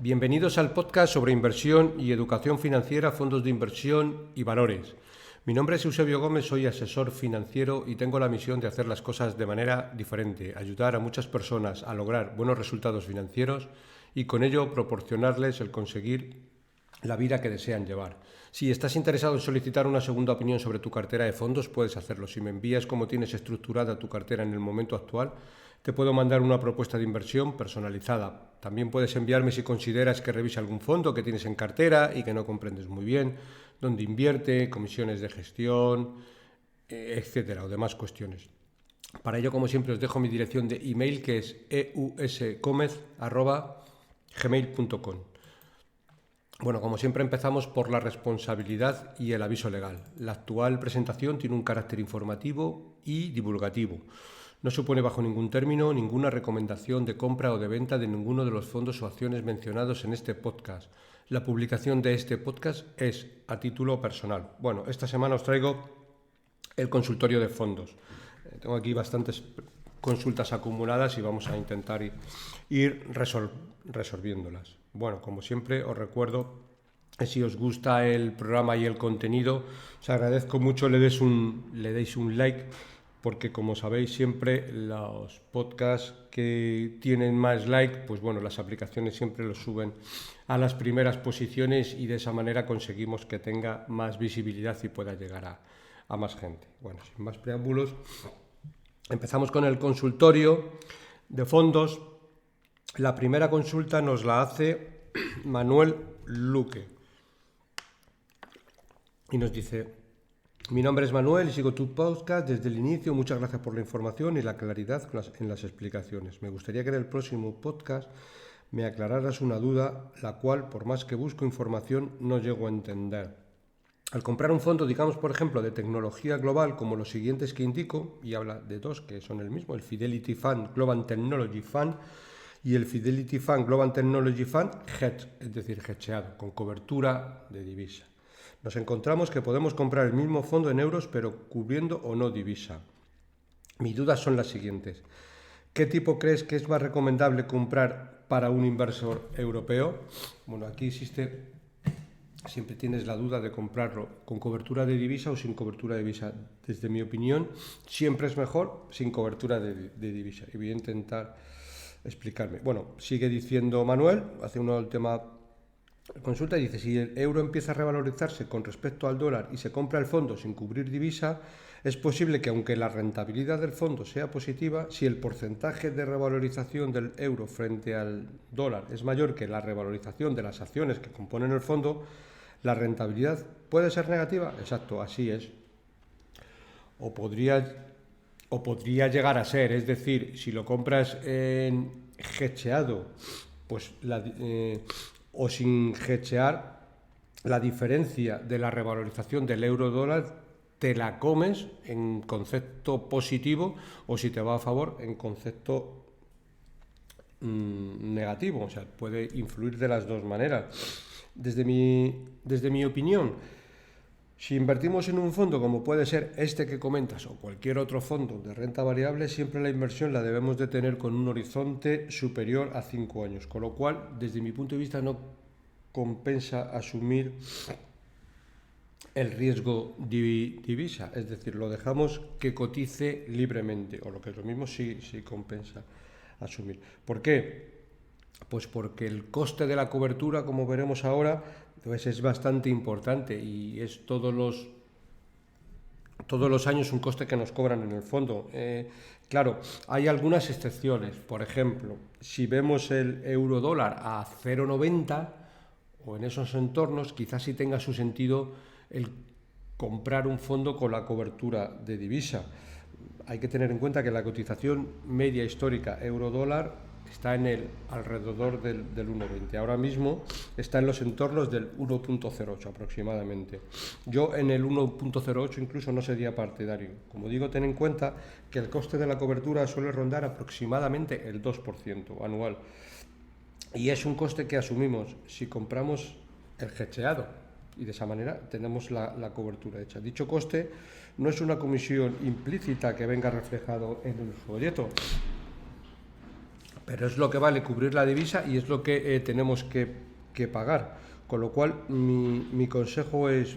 Bienvenidos al podcast sobre inversión y educación financiera, fondos de inversión y valores. Mi nombre es Eusebio Gómez, soy asesor financiero y tengo la misión de hacer las cosas de manera diferente, ayudar a muchas personas a lograr buenos resultados financieros y con ello proporcionarles el conseguir la vida que desean llevar. Si estás interesado en solicitar una segunda opinión sobre tu cartera de fondos, puedes hacerlo. Si me envías cómo tienes estructurada tu cartera en el momento actual, te puedo mandar una propuesta de inversión personalizada. También puedes enviarme si consideras que revise algún fondo que tienes en cartera y que no comprendes muy bien, dónde invierte, comisiones de gestión, etcétera, o demás cuestiones. Para ello, como siempre, os dejo mi dirección de email, que es eusgomez@gmail.com. Bueno, como siempre empezamos por la responsabilidad y el aviso legal. La actual presentación tiene un carácter informativo y divulgativo. No supone bajo ningún término ninguna recomendación de compra o de venta de ninguno de los fondos o acciones mencionados en este podcast. La publicación de este podcast es a título personal. Bueno, esta semana os traigo el consultorio de fondos. Tengo aquí bastantes consultas acumuladas y vamos a intentar ir resolviéndolas. Bueno, como siempre os recuerdo que si os gusta el programa y el contenido, os agradezco mucho le deis un like, porque como sabéis siempre los podcasts que tienen más like, pues bueno, las aplicaciones siempre los suben a las primeras posiciones y de esa manera conseguimos que tenga más visibilidad y pueda llegar a más gente. Bueno, sin más preámbulos, empezamos con el consultorio de fondos. La primera consulta nos la hace Manuel Luque y nos dice: mi nombre es Manuel y sigo tu podcast desde el inicio. Muchas gracias por la información y la claridad en las explicaciones. Me gustaría que en el próximo podcast me aclararas una duda, la cual, por más que busco información, no llego a entender. Al comprar un fondo, digamos, por ejemplo, de tecnología global, como los siguientes que indico, y habla de dos que son el mismo, el Fidelity Fund Global Technology Fund y el Fidelity Fund Global Technology Fund Hedge, es decir, hedgeado, con cobertura de divisa. Nos encontramos que podemos comprar el mismo fondo en euros, pero cubriendo o no divisa. Mis dudas son las siguientes. ¿Qué tipo crees que es más recomendable comprar para un inversor europeo? Bueno, aquí existe, siempre tienes la duda de comprarlo con cobertura de divisa o sin cobertura de divisa. Desde mi opinión, siempre es mejor sin cobertura de divisa. Y voy a intentar explicarme. Bueno, sigue diciendo Manuel, hace una última consulta y dice: si el euro empieza a revalorizarse con respecto al dólar y se compra el fondo sin cubrir divisa, es posible que, aunque la rentabilidad del fondo sea positiva, si el porcentaje de revalorización del euro frente al dólar es mayor que la revalorización de las acciones que componen el fondo, la rentabilidad puede ser negativa. Exacto, así es. O podría llegar a ser, es decir, si lo compras en hedgeado, pues o sin hedgear, la diferencia de la revalorización del euro-dólar te la comes en concepto positivo, o si te va a favor en concepto negativo. O sea, puede influir de las dos maneras. Desde mi opinión, si invertimos en un fondo como puede ser este que comentas o cualquier otro fondo de renta variable, siempre la inversión la debemos de tener con un horizonte superior a 5 años, con lo cual, desde mi punto de vista, no compensa asumir el riesgo divisa, es decir, lo dejamos que cotice libremente, o lo que es lo mismo, sí compensa asumir. ¿Por qué? Pues porque el coste de la cobertura, como veremos ahora, pues es bastante importante y es todos los años un coste que nos cobran en el fondo. Claro, hay algunas excepciones. Por ejemplo, si vemos el euro-dólar a 0,90 o en esos entornos, quizás sí tenga su sentido el comprar un fondo con la cobertura de divisa. Hay que tener en cuenta que la cotización media histórica euro-dólar está alrededor del 1,20. Ahora mismo está en los entornos del 1,08 aproximadamente. Yo en el 1,08 incluso no sería partidario. Como digo, ten en cuenta que el coste de la cobertura suele rondar aproximadamente el 2% anual. Y es un coste que asumimos si compramos el hedgeado, y de esa manera tenemos la cobertura hecha. Dicho coste no es una comisión implícita que venga reflejado en el folleto, pero es lo que vale cubrir la divisa y es lo que tenemos que pagar. Con lo cual, mi consejo es,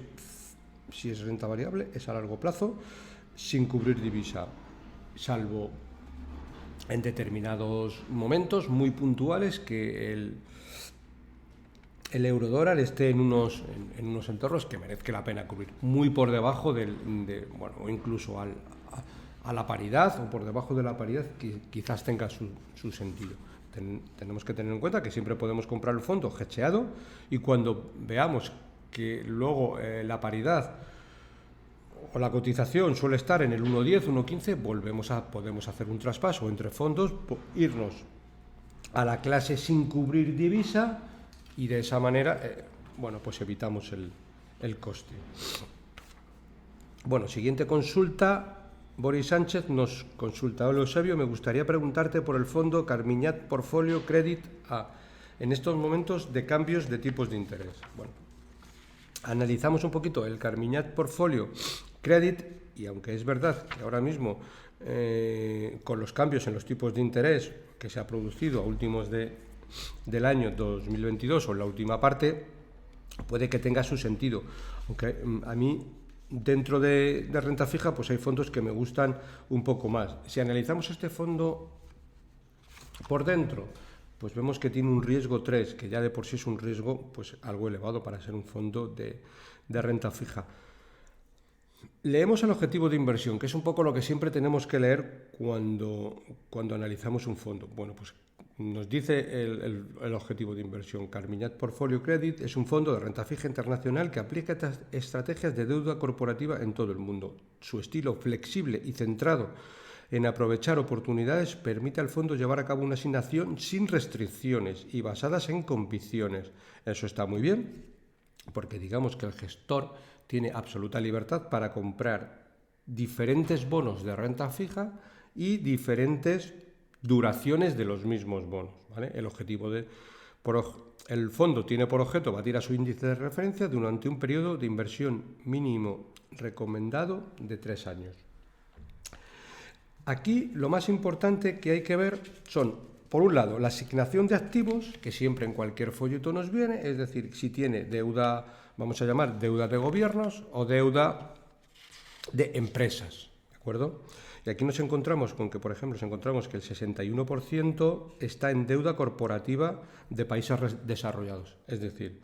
si es renta variable, es a largo plazo, sin cubrir divisa, salvo en determinados momentos muy puntuales que el euro-dólar esté en unos entornos que merezca la pena cubrir, muy por debajo o incluso a la paridad o por debajo de la paridad, que quizás tenga su sentido. Tenemos que tener en cuenta que siempre podemos comprar el fondo hedgeado y cuando veamos que luego la paridad o la cotización suele estar en el 1.10, 1.15, podemos hacer un traspaso entre fondos, irnos a la clase sin cubrir divisa y de esa manera, pues evitamos el coste. Bueno, siguiente consulta. Boris Sánchez nos consulta: hola Eusebio, me gustaría preguntarte por el fondo Carmignac Portfolio Credit A en estos momentos de cambios de tipos de interés. Bueno, analizamos un poquito el Carmignac Portfolio Credit y aunque es verdad que ahora mismo con los cambios en los tipos de interés que se ha producido a últimos del año 2022 o en la última parte, puede que tenga su sentido, aunque a mí dentro de renta fija pues hay fondos que me gustan un poco más. Si analizamos este fondo por dentro, pues vemos que tiene un riesgo 3, que ya de por sí es un riesgo pues algo elevado para ser un fondo de renta fija. Leemos el objetivo de inversión, que es un poco lo que siempre tenemos que leer cuando analizamos un fondo. Bueno, pues nos dice el objetivo de inversión. Carmignac Portfolio Credit es un fondo de renta fija internacional que aplica estrategias de deuda corporativa en todo el mundo. Su estilo flexible y centrado en aprovechar oportunidades permite al fondo llevar a cabo una asignación sin restricciones y basadas en convicciones. Eso está muy bien, porque digamos que el gestor tiene absoluta libertad para comprar diferentes bonos de renta fija y diferentes duraciones de los mismos bonos, ¿vale? El fondo tiene por objeto batir a su índice de referencia durante un periodo de inversión mínimo recomendado de 3 años. Aquí lo más importante que hay que ver son, por un lado, la asignación de activos, que siempre en cualquier folleto nos viene, es decir, si tiene deuda, vamos a llamar deuda de gobiernos o deuda de empresas, ¿de acuerdo? Y aquí nos encontramos con que, por ejemplo, que el 61% está en deuda corporativa de países desarrollados, es decir,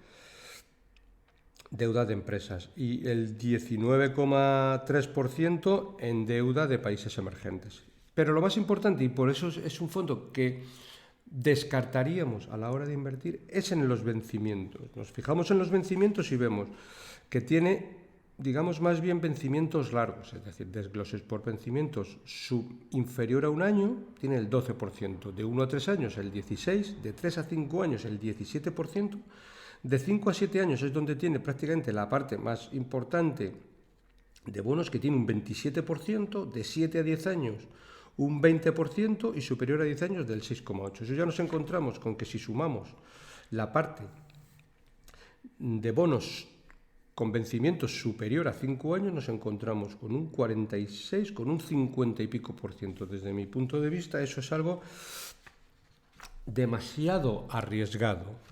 deuda de empresas, y el 19,3% en deuda de países emergentes. Pero lo más importante, y por eso es un fondo que descartaríamos a la hora de invertir, es en los vencimientos. Nos fijamos en los vencimientos y vemos que tiene, digamos, más bien vencimientos largos, es decir, desgloses por vencimientos inferior a un año, tiene el 12%, de 1 a 3 años el 16%, de 3 a 5 años el 17%, de 5 a 7 años es donde tiene prácticamente la parte más importante de bonos, que tiene un 27%, de 7 a 10 años un 20% y superior a 10 años del 6,8%. Eso ya nos encontramos con que si sumamos la parte de bonos con vencimiento superior a 5 años, nos encontramos con un 46, con un 50 y pico por ciento. Desde mi punto de vista, eso es algo demasiado arriesgado.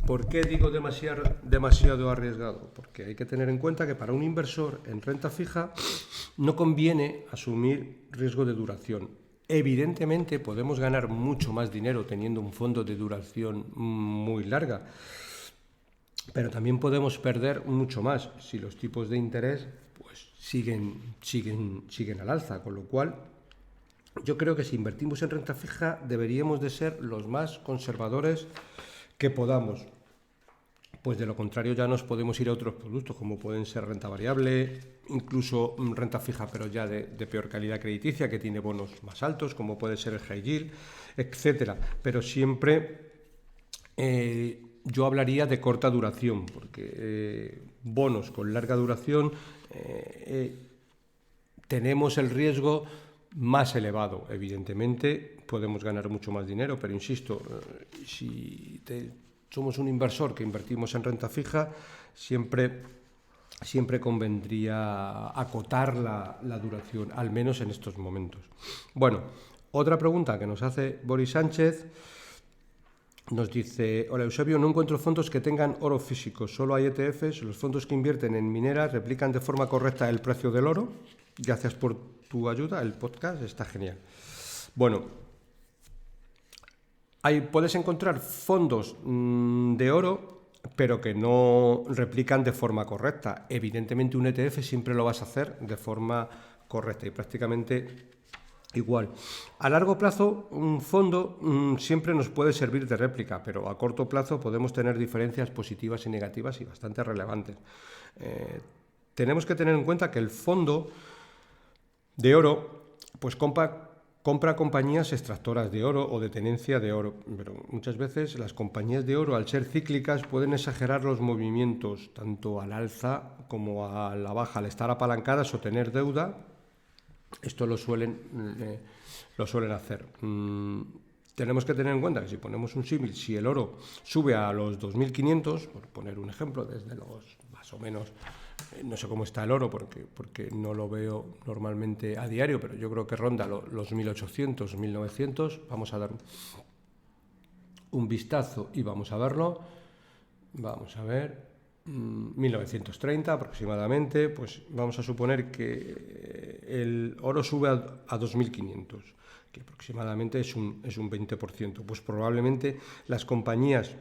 ¿Por qué digo demasiado arriesgado? Porque hay que tener en cuenta que para un inversor en renta fija no conviene asumir riesgo de duración. Evidentemente podemos ganar mucho más dinero teniendo un fondo de duración muy larga, pero también podemos perder mucho más si los tipos de interés pues siguen al alza, con lo cual yo creo que si invertimos en renta fija deberíamos de ser los más conservadores que podamos. Pues de lo contrario ya nos podemos ir a otros productos como pueden ser renta variable, incluso renta fija pero ya de peor calidad crediticia, que tiene bonos más altos, como puede ser el high yield, etcétera. Pero siempre yo hablaría de corta duración, porque bonos con larga duración tenemos el riesgo más elevado. Evidentemente podemos ganar mucho más dinero, pero insisto, si somos un inversor que invertimos en renta fija, siempre convendría acotar la duración, al menos en estos momentos. Bueno, Otra pregunta que nos hace Boris Sánchez nos dice: hola Eusebio, no encuentro fondos que tengan oro físico, solo hay ETFs. Los fondos que invierten en mineras replican de forma correcta el precio del oro. Gracias por tu ayuda, el podcast está genial. Bueno, puedes encontrar fondos de oro, pero que no replican de forma correcta. Evidentemente un ETF siempre lo vas a hacer de forma correcta y prácticamente igual. A largo plazo, un fondo siempre nos puede servir de réplica, pero a corto plazo podemos tener diferencias positivas y negativas y bastante relevantes. Tenemos que tener en cuenta que el fondo de oro pues compra compañías extractoras de oro o de tenencia de oro, pero muchas veces las compañías de oro, al ser cíclicas, pueden exagerar los movimientos tanto al alza como a la baja, al estar apalancadas o tener deuda. Esto lo suelen hacer. Tenemos que tener en cuenta que si ponemos un símil, si el oro sube a los 2.500, por poner un ejemplo, desde los más o menos, no sé cómo está el oro porque no lo veo normalmente a diario, pero yo creo que ronda los 1.800, 1.900. Vamos a dar un vistazo y vamos a verlo. Vamos a ver. 1930 aproximadamente, pues vamos a suponer que el oro sube a 2.500, que aproximadamente es un 20%. Pues probablemente las compañías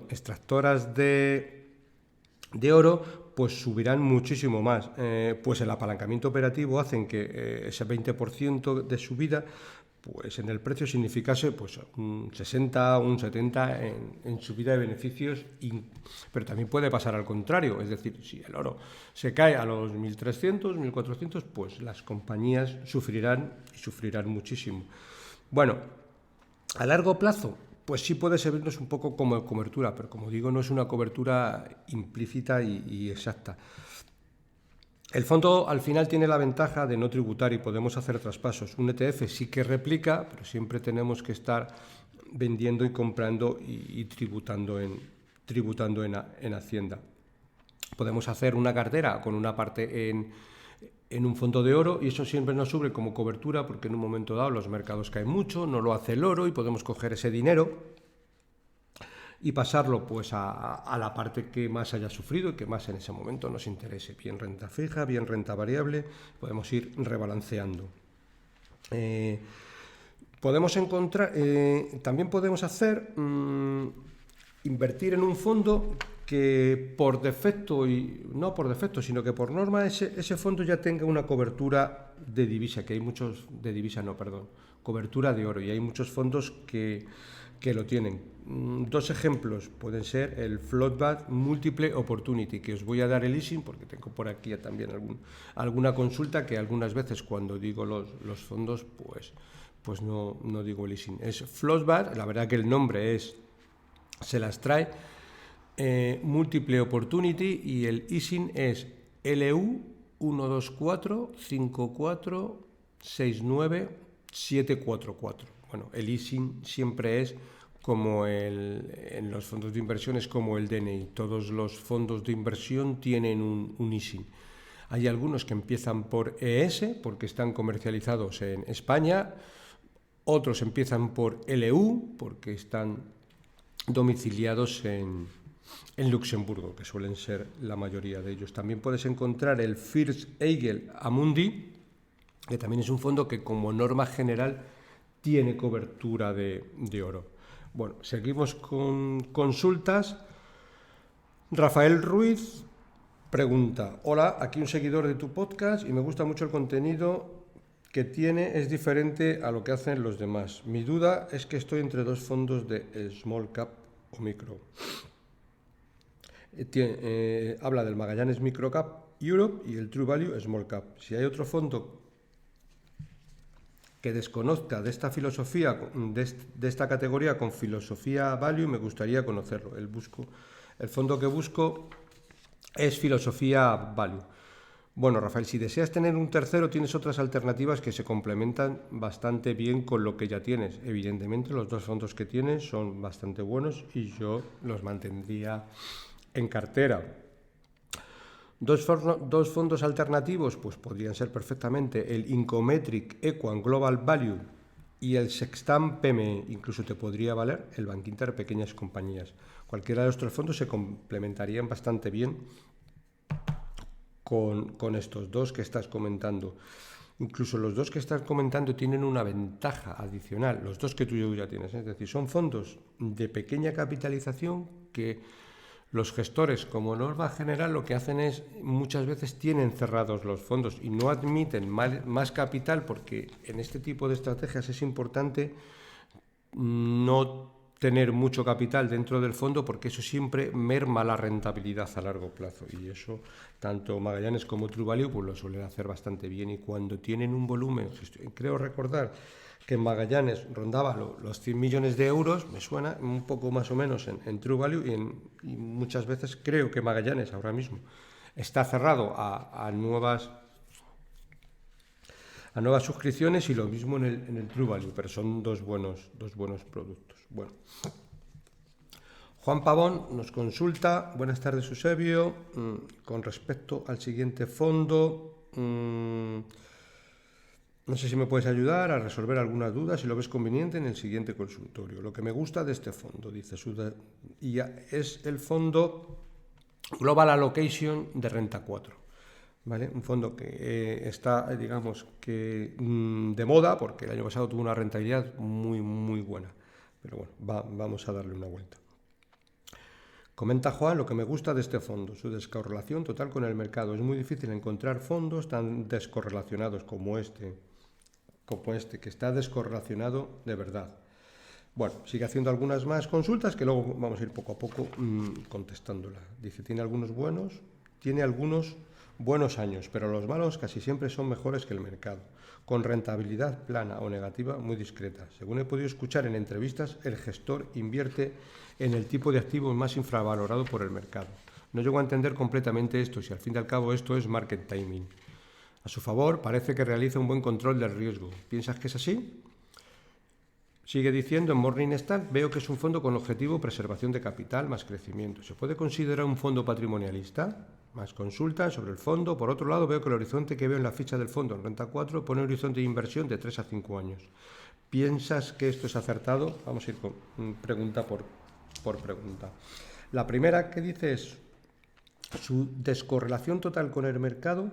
extractoras de oro, pues subirán muchísimo más. Pues el apalancamiento operativo hace que ese 20% de subida pues en el precio significase pues un 60, un 70 en subida de beneficios, pero también puede pasar al contrario, es decir, si el oro se cae a los 1.300, 1.400, pues las compañías sufrirán muchísimo. Bueno, a largo plazo, pues sí puede servirnos un poco como cobertura, pero como digo, no es una cobertura implícita y exacta. El fondo al final tiene la ventaja de no tributar y podemos hacer traspasos. Un ETF sí que replica, pero siempre tenemos que estar vendiendo y comprando y tributando en Hacienda. Podemos hacer una cartera con una parte en un fondo de oro y eso siempre nos sube como cobertura porque en un momento dado los mercados caen mucho, no lo hace el oro y podemos coger ese dinero y pasarlo pues a la parte que más haya sufrido y que más en ese momento nos interese, bien renta fija, bien renta variable, podemos ir rebalanceando. Podemos encontrar, también podemos hacer invertir en un fondo que por defecto, y no por defecto, sino que por norma ese fondo ya tenga una cobertura de divisa, que hay muchos, de divisa no, perdón, cobertura de oro, y hay muchos fondos que lo tienen. Dos ejemplos pueden ser el Floatbat Multiple Opportunity, que os voy a dar el leasing porque tengo por aquí también alguna consulta que algunas veces cuando digo los fondos pues no digo el leasing. Es Floatbat, la verdad que el nombre se las trae, Multiple Opportunity, y el leasing es LU 124546974. Bueno, el leasing siempre es como en los fondos de inversión es como el DNI. Todos los fondos de inversión tienen un leasing. Hay algunos que empiezan por ES porque están comercializados en España, otros empiezan por LU porque están domiciliados en Luxemburgo, que suelen ser la mayoría de ellos. También puedes encontrar el First Eagle Amundi, que también es un fondo que como norma general tiene cobertura de oro. Bueno, seguimos con consultas. Rafael Ruiz pregunta: hola, aquí un seguidor de tu podcast y me gusta mucho el contenido que tiene, es diferente a lo que hacen los demás. Mi duda es que estoy entre dos fondos de small cap o micro. Habla del Magallanes Micro Cap Europe y el True Value Small Cap. Si hay otro fondo que desconozca de esta filosofía, de esta categoría con filosofía value, me gustaría conocerlo. El fondo que busco es filosofía value. Bueno, Rafael, si deseas tener un tercero, tienes otras alternativas que se complementan bastante bien con lo que ya tienes. Evidentemente, los dos fondos que tienes son bastante buenos y yo los mantendría en cartera. Dos fondos alternativos pues podrían ser perfectamente el Incometric Equal Global Value y el Sextant PME. Incluso te podría valer el Bank Inter Pequeñas Compañías. Cualquiera de los tres fondos se complementarían bastante bien con estos dos que estás comentando. Incluso los dos que estás comentando tienen una ventaja adicional, los dos que tú ya tienes, es decir, son fondos de pequeña capitalización que los gestores, como norma general, lo que hacen es, muchas veces tienen cerrados los fondos y no admiten más capital, porque en este tipo de estrategias es importante no tener mucho capital dentro del fondo, porque eso siempre merma la rentabilidad a largo plazo, y eso tanto Magallanes como True Value pues lo suelen hacer bastante bien. Y cuando tienen un volumen, creo recordar que en Magallanes rondaba los 100 millones de euros, me suena un poco más o menos en True Value, y muchas veces creo que Magallanes ahora mismo está cerrado a nuevas suscripciones, y lo mismo en el True Value, pero son dos buenos productos. Bueno, Juan Pavón nos consulta, buenas tardes Eusebio, con respecto al siguiente fondo, no sé si me puedes ayudar a resolver algunas dudas si lo ves conveniente en el siguiente consultorio. Lo que me gusta de este fondo, dice, es el fondo Global Allocation de Renta 4. ¿Vale? Un fondo que está, digamos, que de moda, porque el año pasado tuvo una rentabilidad muy, muy buena. Pero bueno, vamos a darle una vuelta. Comenta Juan, lo que me gusta de este fondo, su descorrelación total con el mercado. Es muy difícil encontrar fondos tan descorrelacionados como este, que está descorrelacionado de verdad. Bueno, sigue haciendo algunas más consultas que luego vamos a ir poco a poco contestándola. Dice, tiene algunos buenos años, pero los malos casi siempre son mejores que el mercado, con rentabilidad plana o negativa muy discreta. Según he podido escuchar en entrevistas, el gestor invierte en el tipo de activo más infravalorado por el mercado. No llego a entender completamente esto, si al fin y al cabo esto es market timing. A su favor, parece que realiza un buen control del riesgo. ¿Piensas que es así? Sigue diciendo, en Morningstar veo que es un fondo con objetivo preservación de capital más crecimiento. ¿Se puede considerar un fondo patrimonialista? Más consultas sobre el fondo. Por otro lado, veo que el horizonte que veo en la ficha del fondo en Renta 4 pone un horizonte de inversión de 3 a 5 años. ¿Piensas que esto es acertado? Vamos a ir con pregunta por pregunta. La primera que dice es, su descorrelación total con el mercado.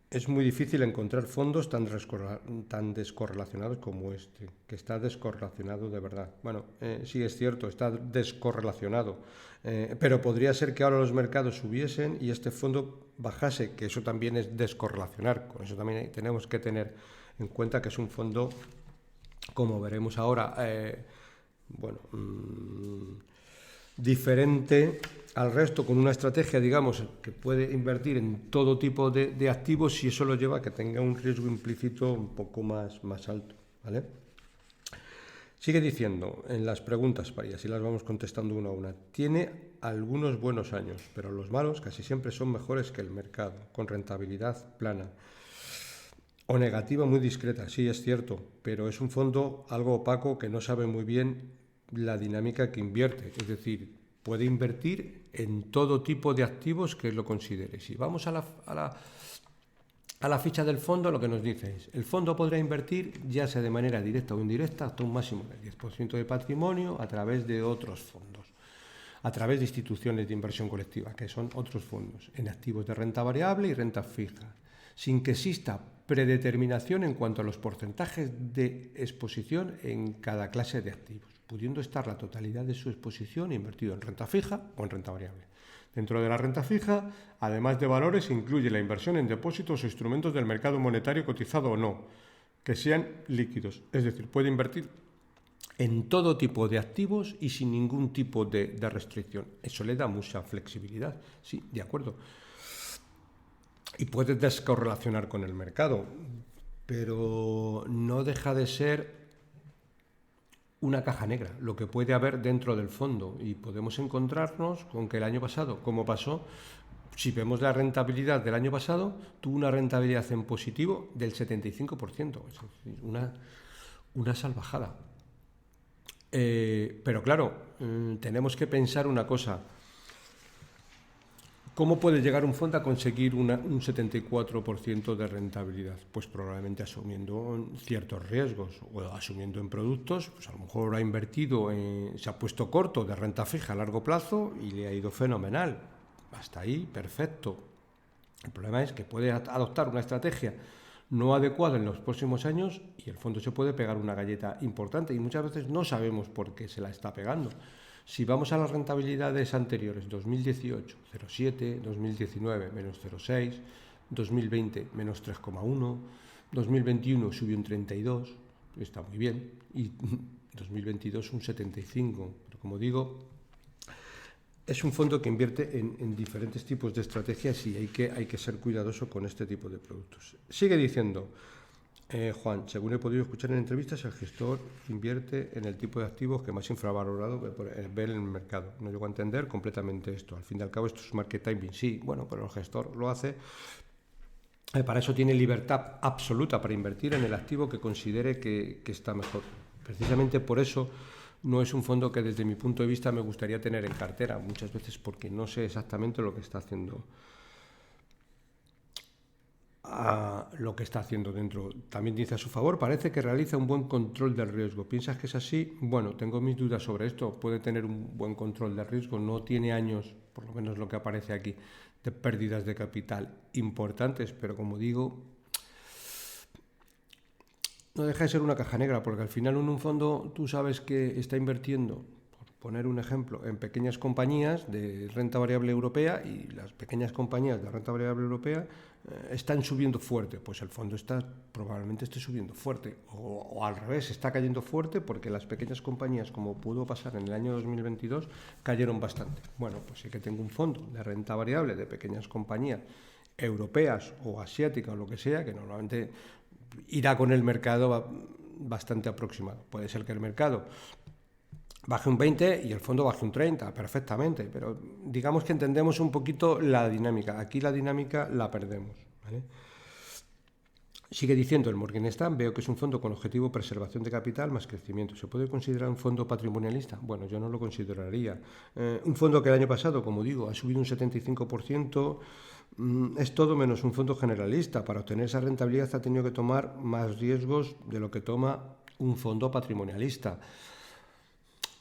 Es muy difícil encontrar fondos tan descorrelacionados como este, que está descorrelacionado de verdad. Bueno, sí es cierto, está descorrelacionado, pero podría ser que ahora los mercados subiesen y este fondo bajase, que eso también es descorrelacionar. Con eso también tenemos que tener en cuenta que es un fondo, como veremos ahora, diferente al resto, con una estrategia, digamos, que puede invertir en todo tipo de activos, y eso lo lleva a que tenga un riesgo implícito un poco más alto, ¿vale? Sigue diciendo en las preguntas, y así las vamos contestando una a una. Tiene algunos buenos años, pero los malos casi siempre son mejores que el mercado, con rentabilidad plana o negativa muy discreta. Sí, es cierto, pero es un fondo algo opaco que no sabe muy bien la dinámica que invierte, es decir, puede invertir en todo tipo de activos que lo considere. Si vamos a la ficha del fondo, lo que nos dice es, el fondo podrá invertir, ya sea de manera directa o indirecta, hasta un máximo del 10% de patrimonio a través de otros fondos, a través de instituciones de inversión colectiva, que son otros fondos, en activos de renta variable y renta fija, sin que exista predeterminación en cuanto a los porcentajes de exposición en cada clase de activos, pudiendo estar la totalidad de su exposición invertido en renta fija o en renta variable. Dentro de la renta fija, además de valores, incluye la inversión en depósitos o instrumentos del mercado monetario cotizado o no, que sean líquidos. Es decir, puede invertir en todo tipo de activos y sin ningún tipo de restricción. Eso le da mucha flexibilidad. Sí, de acuerdo. Y puede descorrelacionar con el mercado, pero no deja de ser una caja negra, lo que puede haber dentro del fondo, y podemos encontrarnos con que el año pasado, como pasó, si vemos la rentabilidad del año pasado, tuvo una rentabilidad en positivo del 75%, es decir, una salvajada. Pero claro, tenemos que pensar una cosa. ¿Cómo puede llegar un fondo a conseguir un 74% de rentabilidad? Pues probablemente asumiendo ciertos riesgos o asumiendo en productos, pues a lo mejor ha invertido, se ha puesto corto de renta fija a largo plazo y le ha ido fenomenal. Hasta ahí, perfecto. El problema es que puede adoptar una estrategia no adecuada en los próximos años y el fondo se puede pegar una galleta importante y muchas veces no sabemos por qué se la está pegando. Si vamos a las rentabilidades anteriores, 2018, 0,7, 2019, menos 0,6, 2020, menos 3,1, 2021 subió un 32, está muy bien, y 2022 un 75, pero como digo, es un fondo que invierte en diferentes tipos de estrategias y hay que ser cuidadoso con este tipo de productos. Sigue diciendo, Juan, según he podido escuchar en entrevistas, el gestor invierte en el tipo de activos que más infravalorado ve en el mercado. No llego a entender completamente esto. Al fin y al cabo esto es market timing, sí, bueno, pero el gestor lo hace. Para eso tiene libertad absoluta para invertir en el activo que considere que está mejor. Precisamente por eso no es un fondo que desde mi punto de vista me gustaría tener en cartera, muchas veces porque no sé exactamente lo que está haciendo. Lo que está haciendo dentro. También dice a su favor, parece que realiza un buen control del riesgo. ¿Piensas que es así? Bueno, tengo mis dudas sobre esto. Puede tener un buen control de riesgo. No tiene años, por lo menos lo que aparece aquí, de pérdidas de capital importantes, pero como digo, no deja de ser una caja negra, porque al final en un fondo tú sabes que está invirtiendo, por poner un ejemplo, en pequeñas compañías de renta variable europea y las pequeñas compañías de renta variable europea están subiendo fuerte, pues el fondo probablemente esté subiendo fuerte o al revés, está cayendo fuerte porque las pequeñas compañías, como pudo pasar en el año 2022, cayeron bastante. Bueno, pues sí que tengo un fondo de renta variable de pequeñas compañías europeas o asiáticas o lo que sea, que normalmente irá con el mercado bastante aproximado. Puede ser que el mercado baje un 20 y el fondo baje un 30, perfectamente, pero digamos que entendemos un poquito la dinámica. Aquí la dinámica la perdemos, ¿vale? Sigue diciendo el Morgan Stanley, veo que es un fondo con objetivo preservación de capital más crecimiento. ¿Se puede considerar un fondo patrimonialista? Bueno, yo no lo consideraría. Un fondo que el año pasado, como digo, ha subido un 75%, es todo menos un fondo generalista. Para obtener esa rentabilidad ha tenido que tomar más riesgos de lo que toma un fondo patrimonialista.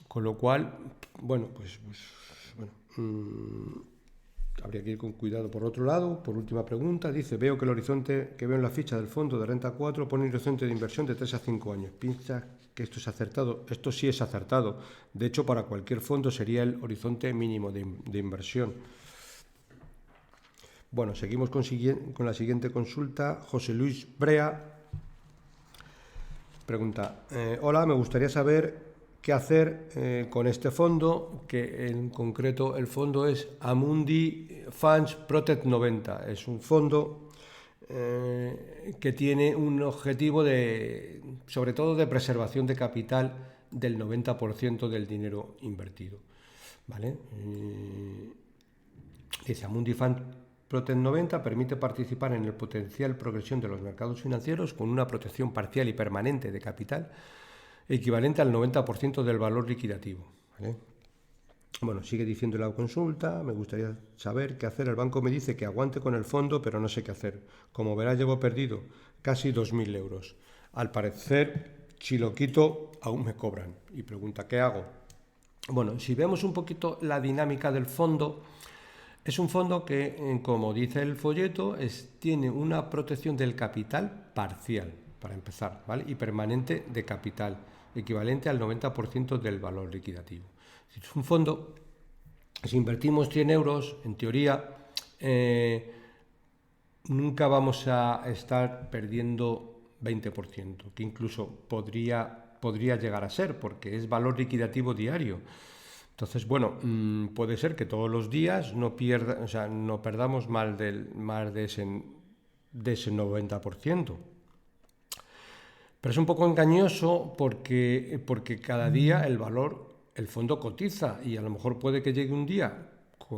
Con lo cual, bueno, habría que ir con cuidado. Por otro lado, por última pregunta, dice, veo que el horizonte que veo en la ficha del fondo de renta 4 pone un horizonte de inversión de 3 a 5 años. ¿Piensa que esto es acertado? Esto sí es acertado. De hecho, para cualquier fondo sería el horizonte mínimo de inversión. Bueno, seguimos con la siguiente consulta. José Luis Brea pregunta, hola, me gustaría saber qué hacer con este fondo, que en concreto el fondo es Amundi Funds Protect 90. Es un fondo que tiene un objetivo sobre todo de preservación de capital del 90% del dinero invertido, ¿vale? Dice Amundi Funds Protect 90 permite participar en el potencial progresión de los mercados financieros con una protección parcial y permanente de capital equivalente al 90% del valor liquidativo, ¿vale? Bueno, sigue diciendo la consulta, me gustaría saber qué hacer. El banco me dice que aguante con el fondo, pero no sé qué hacer. Como verás, llevo perdido casi 2.000 euros. Al parecer, si lo quito, aún me cobran. Y pregunta, ¿qué hago? Bueno, si vemos un poquito la dinámica del fondo, es un fondo que, como dice el folleto, tiene una protección del capital parcial, para empezar, ¿vale? Y permanente de capital, equivalente al 90% del valor liquidativo. Es un fondo, si invertimos 100 euros, en teoría, nunca vamos a estar perdiendo 20%, que incluso podría llegar a ser, porque es valor liquidativo diario. Entonces, bueno, puede ser que todos los días no perdamos más de ese 90%. Pero es un poco engañoso porque cada día el fondo cotiza y a lo mejor puede que llegue un día,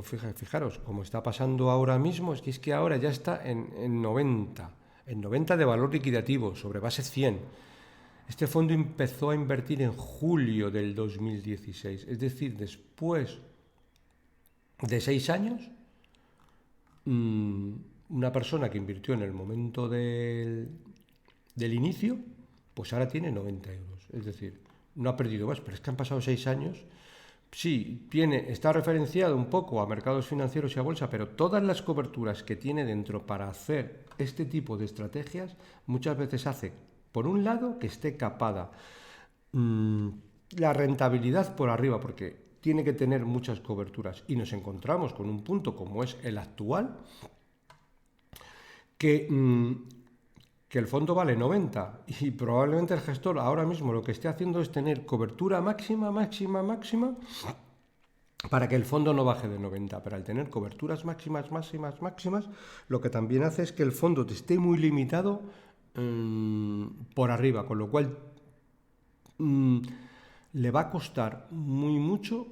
fijaros, como está pasando ahora mismo, es que ahora ya está en 90 de valor liquidativo, sobre base 100. Este fondo empezó a invertir en julio del 2016, es decir, después de 6 años una persona que invirtió en el momento del inicio, pues ahora tiene 90 euros. Es decir, no ha perdido más, pero es que han pasado 6 años. Sí, está referenciado un poco a mercados financieros y a bolsa, pero todas las coberturas que tiene dentro para hacer este tipo de estrategias, muchas veces hace, por un lado, que esté capada la rentabilidad por arriba, porque tiene que tener muchas coberturas, y nos encontramos con un punto como es el actual, que el fondo vale 90 y probablemente el gestor ahora mismo lo que esté haciendo es tener cobertura máxima para que el fondo no baje de 90, pero al tener coberturas máximas, lo que también hace es que el fondo te esté muy limitado por arriba, con lo cual le va a costar mucho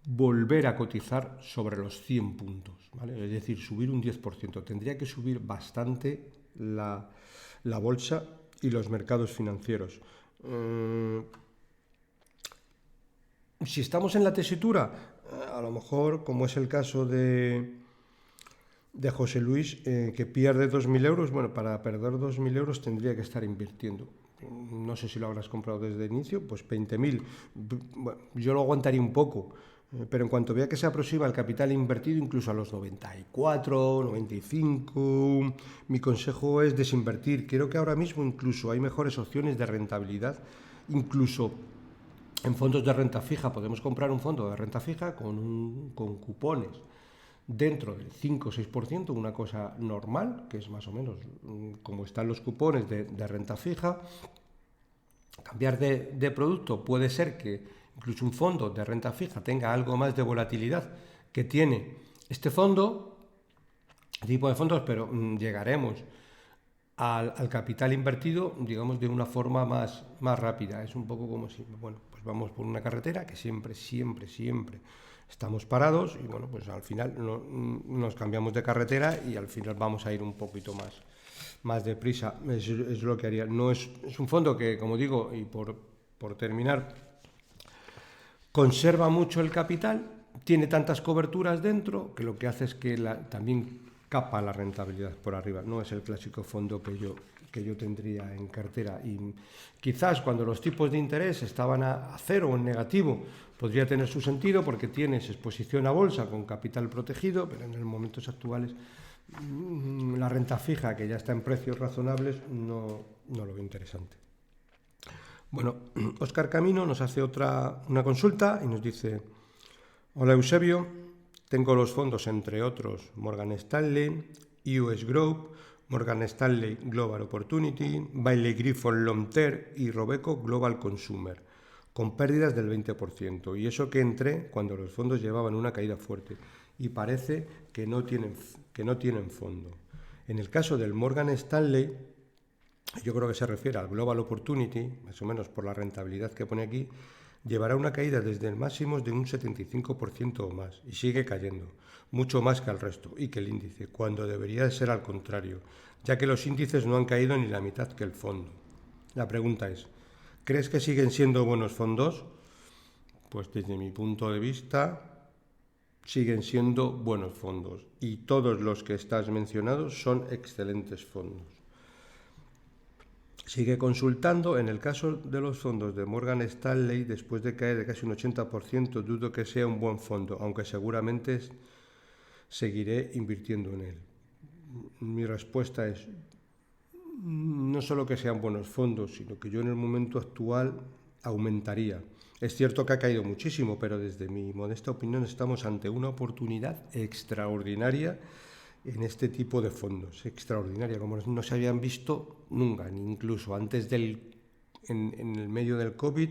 volver a cotizar sobre los 100 puntos, ¿vale? Es decir, subir un 10%. Tendría que subir bastante la bolsa y los mercados financieros. Si estamos en la tesitura, a lo mejor, como es el caso de José Luis, que pierde 2.000 euros, bueno, para perder 2.000 euros tendría que estar invirtiendo. No sé si lo habrás comprado desde el inicio, pues 20.000. Bueno, yo lo aguantaría un poco, pero en cuanto vea que se aproxima el capital invertido, incluso a los 94, 95, mi consejo es desinvertir. Creo que ahora mismo incluso hay mejores opciones de rentabilidad, incluso en fondos de renta fija. Podemos comprar un fondo de renta fija con cupones dentro del 5 o 6%, una cosa normal, que es más o menos como están los cupones de renta fija. Cambiar de producto puede ser que incluso un fondo de renta fija tenga algo más de volatilidad que tiene este tipo de fondos, pero llegaremos al capital invertido, digamos, de una forma más rápida. Es un poco como si, bueno, pues vamos por una carretera que siempre estamos parados y, bueno, pues al final nos cambiamos de carretera y al final vamos a ir un poquito más deprisa. Es lo que haría. No es un fondo que, como digo, y por terminar, conserva mucho el capital, tiene tantas coberturas dentro que lo que hace es que también capa la rentabilidad por arriba. No es el clásico fondo que yo tendría en cartera, y quizás cuando los tipos de interés estaban a cero o en negativo podría tener su sentido porque tienes exposición a bolsa con capital protegido, pero en los momentos actuales la renta fija, que ya está en precios razonables, no lo veo interesante. Bueno, Óscar Camino nos hace una consulta y nos dice: hola Eusebio, tengo los fondos, entre otros, Morgan Stanley, US Group, Morgan Stanley Global Opportunity, Bailey Griffin Long Term y Robeco Global Consumer, con pérdidas del 20%. Y eso que entré cuando los fondos llevaban una caída fuerte y parece que no tienen fondo. En el caso del Morgan Stanley, yo creo que se refiere al Global Opportunity, más o menos por la rentabilidad que pone aquí, llevará una caída desde el máximo de un 75% o más, y sigue cayendo, mucho más que el resto y que el índice, cuando debería de ser al contrario, ya que los índices no han caído ni la mitad que el fondo. La pregunta es: ¿crees que siguen siendo buenos fondos? Pues desde mi punto de vista, siguen siendo buenos fondos, y todos los que estás mencionando son excelentes fondos. Sigue consultando. En el caso de los fondos de Morgan Stanley, después de caer de casi un 80%, dudo que sea un buen fondo, aunque seguramente seguiré invirtiendo en él. Mi respuesta es: no solo que sean buenos fondos, sino que yo en el momento actual aumentaría. Es cierto que ha caído muchísimo, pero desde mi modesta opinión estamos ante una oportunidad extraordinaria en este tipo de fondos, extraordinaria, como no se habían visto nunca, ni incluso antes en el medio del COVID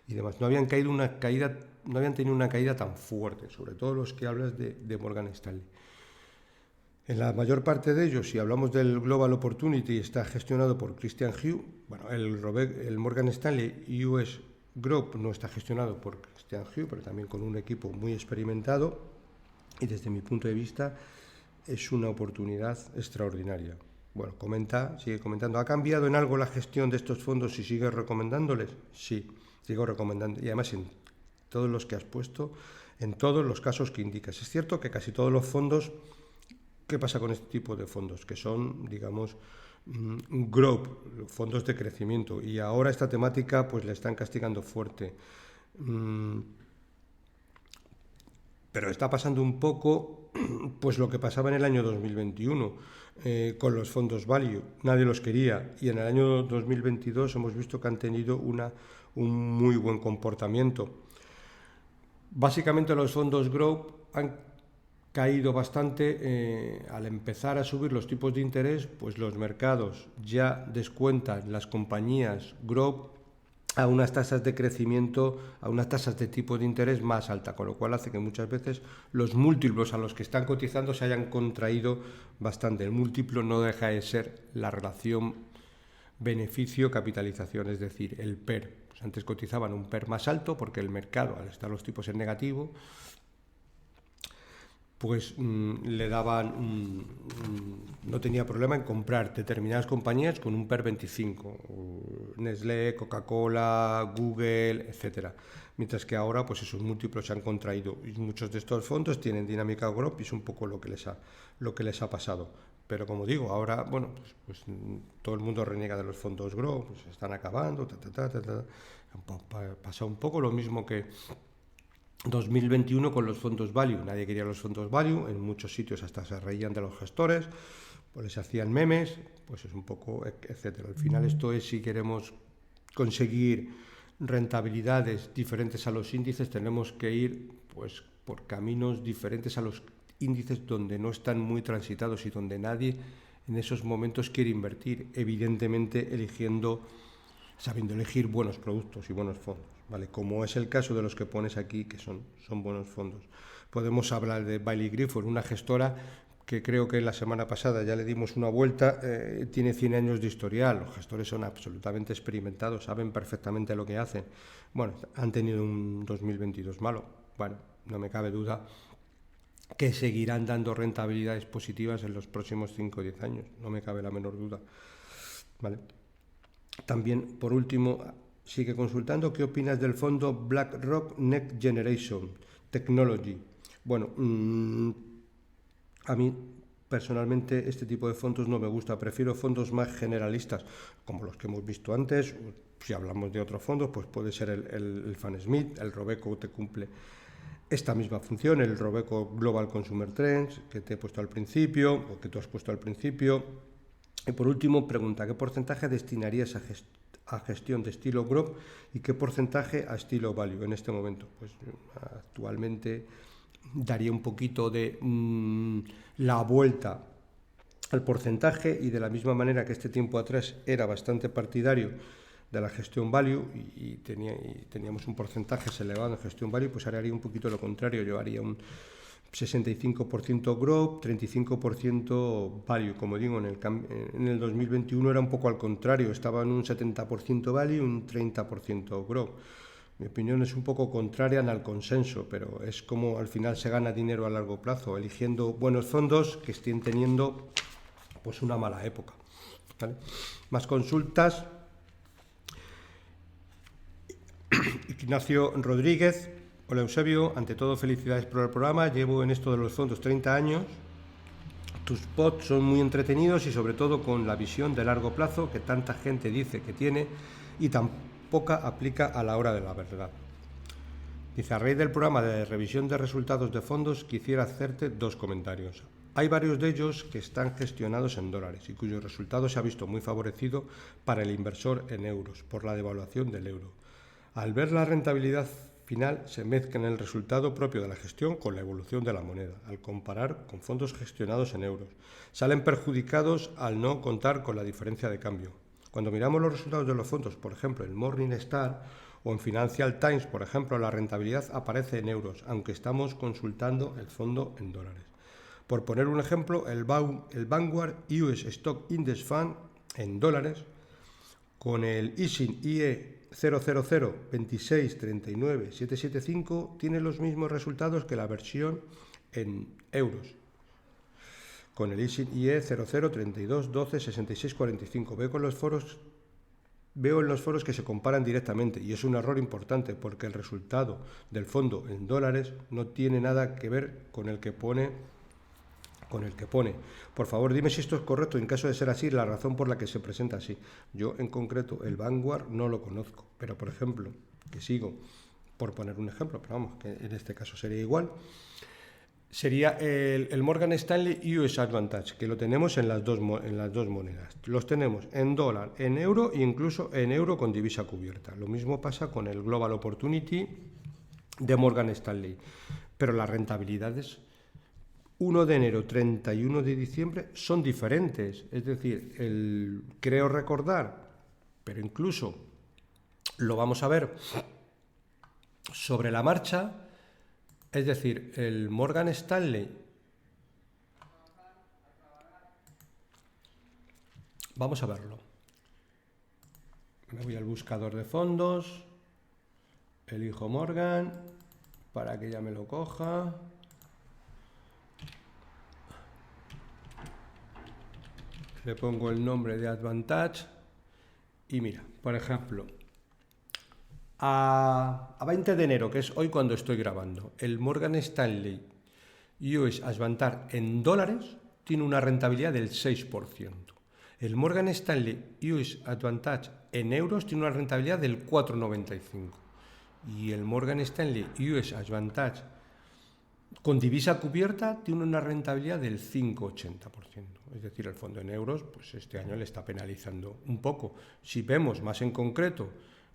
y demás. No habían tenido una caída tan fuerte, sobre todo los que hablas de Morgan Stanley. En la mayor parte de ellos, si hablamos del Global Opportunity, está gestionado por Christian Hugh. Bueno, el Morgan Stanley US Group no está gestionado por Christian Hugh, pero también con un equipo muy experimentado, y desde mi punto de vista es una oportunidad extraordinaria. Bueno, sigue comentando: ¿ha cambiado en algo la gestión de estos fondos y sigue recomendándoles? Sí, sigo recomendando, y además en todos los que has puesto, en todos los casos que indicas. Es cierto que casi todos los fondos ¿Qué pasa con este tipo de fondos? Que son, digamos, growth, fondos de crecimiento, y ahora esta temática pues le están castigando fuerte. Pero está pasando un poco pues lo que pasaba en el año 2021 con los fondos value. Nadie los quería, y en el año 2022 hemos visto que han tenido un muy buen comportamiento. Básicamente los fondos growth han caído bastante al empezar a subir los tipos de interés, pues los mercados ya descuentan las compañías growth a unas tasas de crecimiento, a unas tasas de tipo de interés más alta, con lo cual hace que muchas veces los múltiplos a los que están cotizando se hayan contraído bastante. El múltiplo no deja de ser la relación beneficio-capitalización, es decir, el PER. Pues antes cotizaban un PER más alto porque el mercado, al estar los tipos en negativo, pues le daban, no tenía problema en comprar determinadas compañías con un PER 25, Nestlé, Coca-Cola, Google, etcétera. Mientras que ahora pues esos múltiplos se han contraído, y muchos de estos fondos tienen dinámica growth, y es un poco lo que les ha pasado. Pero como digo, ahora, bueno, pues todo el mundo reniega de los fondos growth, pues se están acabando, pasa un poco lo mismo que 2021 con los fondos value. Nadie quería los fondos value, en muchos sitios hasta se reían de los gestores, pues les hacían memes, pues es un poco, etcétera. Al final esto es, si queremos conseguir rentabilidades diferentes a los índices, tenemos que ir pues por caminos diferentes a los índices, donde no están muy transitados y donde nadie en esos momentos quiere invertir, evidentemente sabiendo elegir buenos productos y buenos fondos, ¿vale? Como es el caso de los que pones aquí, que son buenos fondos. Podemos hablar de Baillie Gifford, una gestora que creo que la semana pasada ya le dimos una vuelta, tiene 100 años de historial, los gestores son absolutamente experimentados, saben perfectamente lo que hacen. Bueno, han tenido un 2022 malo, bueno, no me cabe duda que seguirán dando rentabilidades positivas en los próximos 5 o 10 años, no me cabe la menor duda, ¿vale? También, por último, sigue consultando qué opinas del fondo BlackRock Next Generation Technology. Bueno, a mí personalmente este tipo de fondos no me gusta, prefiero fondos más generalistas, como los que hemos visto antes. Si hablamos de otros fondos, pues puede ser el FAN-Smith, el Robeco te cumple esta misma función, el Robeco Global Consumer Trends, que te he puesto al principio, o que tú has puesto al principio. Y por último, pregunta, ¿qué porcentaje destinarías a gestión de estilo growth y qué porcentaje a estilo value en este momento? Pues actualmente daría un poquito de la vuelta al porcentaje, y de la misma manera que este tiempo atrás era bastante partidario de la gestión value y teníamos un porcentaje elevado en gestión value, pues ahora haría un poquito lo contrario. Yo haría un 65% growth, 35% value. Como digo, en el 2021 era un poco al contrario, estaba en un 70% value y un 30% growth. Mi opinión es un poco contraria al consenso, pero es como al final se gana dinero a largo plazo, eligiendo buenos fondos que estén teniendo pues una mala época, ¿vale? Más consultas. Ignacio Rodríguez: hola Eusebio, ante todo felicidades por el programa, llevo en esto de los fondos 30 años, tus pods son muy entretenidos y sobre todo con la visión de largo plazo que tanta gente dice que tiene y tan poca aplica a la hora de la verdad. Dice, a raíz del programa de revisión de resultados de fondos, quisiera hacerte dos comentarios. Hay varios de ellos que están gestionados en dólares y cuyo resultado se ha visto muy favorecido para el inversor en euros por la devaluación del euro. Al ver la rentabilidad final, se mezcla en el resultado propio de la gestión con la evolución de la moneda, al comparar con fondos gestionados en euros. Salen perjudicados al no contar con la diferencia de cambio. Cuando miramos los resultados de los fondos, por ejemplo, en Morningstar o en Financial Times, por ejemplo, la rentabilidad aparece en euros, aunque estamos consultando el fondo en dólares. Por poner un ejemplo, el Vanguard US Stock Index Fund en dólares, con el ISIN IE 000-26-39-775, tiene los mismos resultados que la versión en euros, con el ISIN IE 00-32-12-66-45. Veo en los foros que se comparan directamente, y es un error importante porque el resultado del fondo en dólares no tiene nada que ver con el que pone con el que pone: por favor, dime si esto es correcto, en caso de ser así, la razón por la que se presenta así. Yo, en concreto, el Vanguard no lo conozco, pero, por ejemplo, que sigo, por poner un ejemplo, pero vamos, que en este caso sería igual, sería el Morgan Stanley US Advantage, que lo tenemos en las dos monedas. Los tenemos en dólar, en euro e incluso en euro con divisa cubierta. Lo mismo pasa con el Global Opportunity de Morgan Stanley, pero las rentabilidades 1 de enero, 31 de diciembre son diferentes. Es decir, creo recordar, pero incluso lo vamos a ver sobre la marcha, es decir, el Morgan Stanley, vamos a verlo. Me voy al buscador de fondos, elijo Morgan para que ya me lo coja. Le pongo el nombre de Advantage y mira, por ejemplo, a 20 de enero, que es hoy cuando estoy grabando, el Morgan Stanley US Advantage en dólares tiene una rentabilidad del 6%. El Morgan Stanley US Advantage en euros tiene una rentabilidad del 4,95%. Y el Morgan Stanley US Advantage con divisa cubierta tiene una rentabilidad del 5,80%. Es decir, el fondo en euros, pues este año le está penalizando un poco. Si vemos más en concreto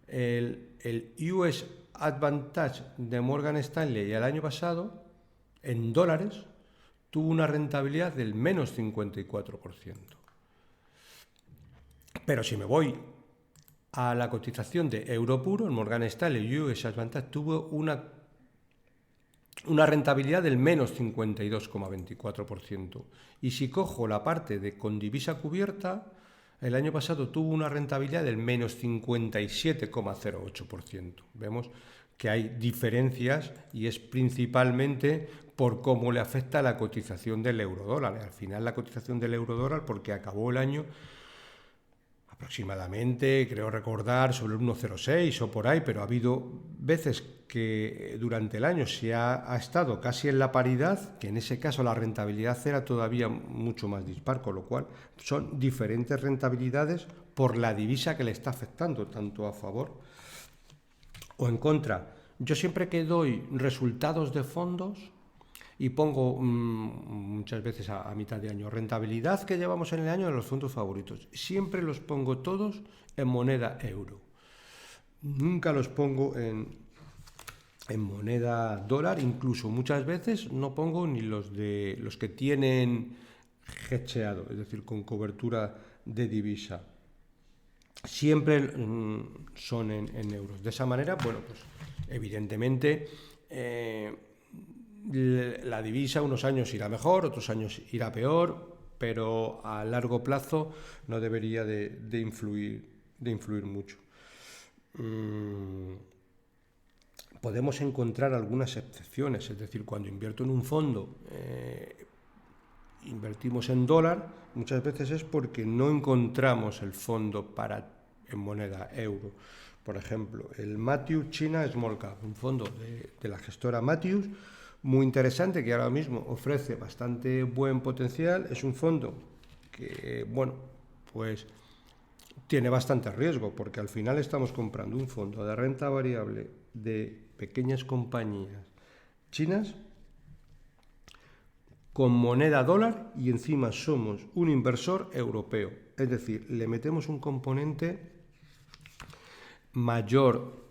el US Advantage de Morgan Stanley el año pasado, en dólares, tuvo una rentabilidad del menos 54%. Pero si me voy a la cotización de euro puro, el Morgan Stanley US Advantage tuvo una rentabilidad del menos 52,24%. Y si cojo la parte de con divisa cubierta, el año pasado tuvo una rentabilidad del menos 57,08%. Vemos que hay diferencias y es principalmente por cómo le afecta la cotización del euro-dólar. Al final la cotización del euro-dólar, porque acabó el año aproximadamente, creo recordar, sobre el 1,06 o por ahí, pero ha habido veces que durante el año ha estado casi en la paridad, que en ese caso la rentabilidad era todavía mucho más dispar, con lo cual son diferentes rentabilidades por la divisa que le está afectando, tanto a favor o en contra. Yo siempre que doy resultados de fondos y pongo muchas veces a mitad de año rentabilidad que llevamos en el año de los fondos favoritos, siempre los pongo todos en moneda euro, nunca los pongo en moneda dólar. Incluso muchas veces no pongo ni los que tienen hedgeado, es decir, con cobertura de divisa. Siempre son en euros. De esa manera, bueno, pues evidentemente la divisa unos años irá mejor, otros años irá peor, pero a largo plazo no debería de influir mucho. Podemos encontrar algunas excepciones, es decir, cuando invierto en un fondo, invertimos en dólar, muchas veces es porque no encontramos el fondo en moneda euro. Por ejemplo, el Matthews China Small Cap, un fondo de la gestora Matthews, muy interesante, que ahora mismo ofrece bastante buen potencial. Es un fondo que, bueno, pues tiene bastante riesgo, porque al final estamos comprando un fondo de renta variable de pequeñas compañías chinas con moneda dólar y encima somos un inversor europeo. Es decir, le metemos un componente mayor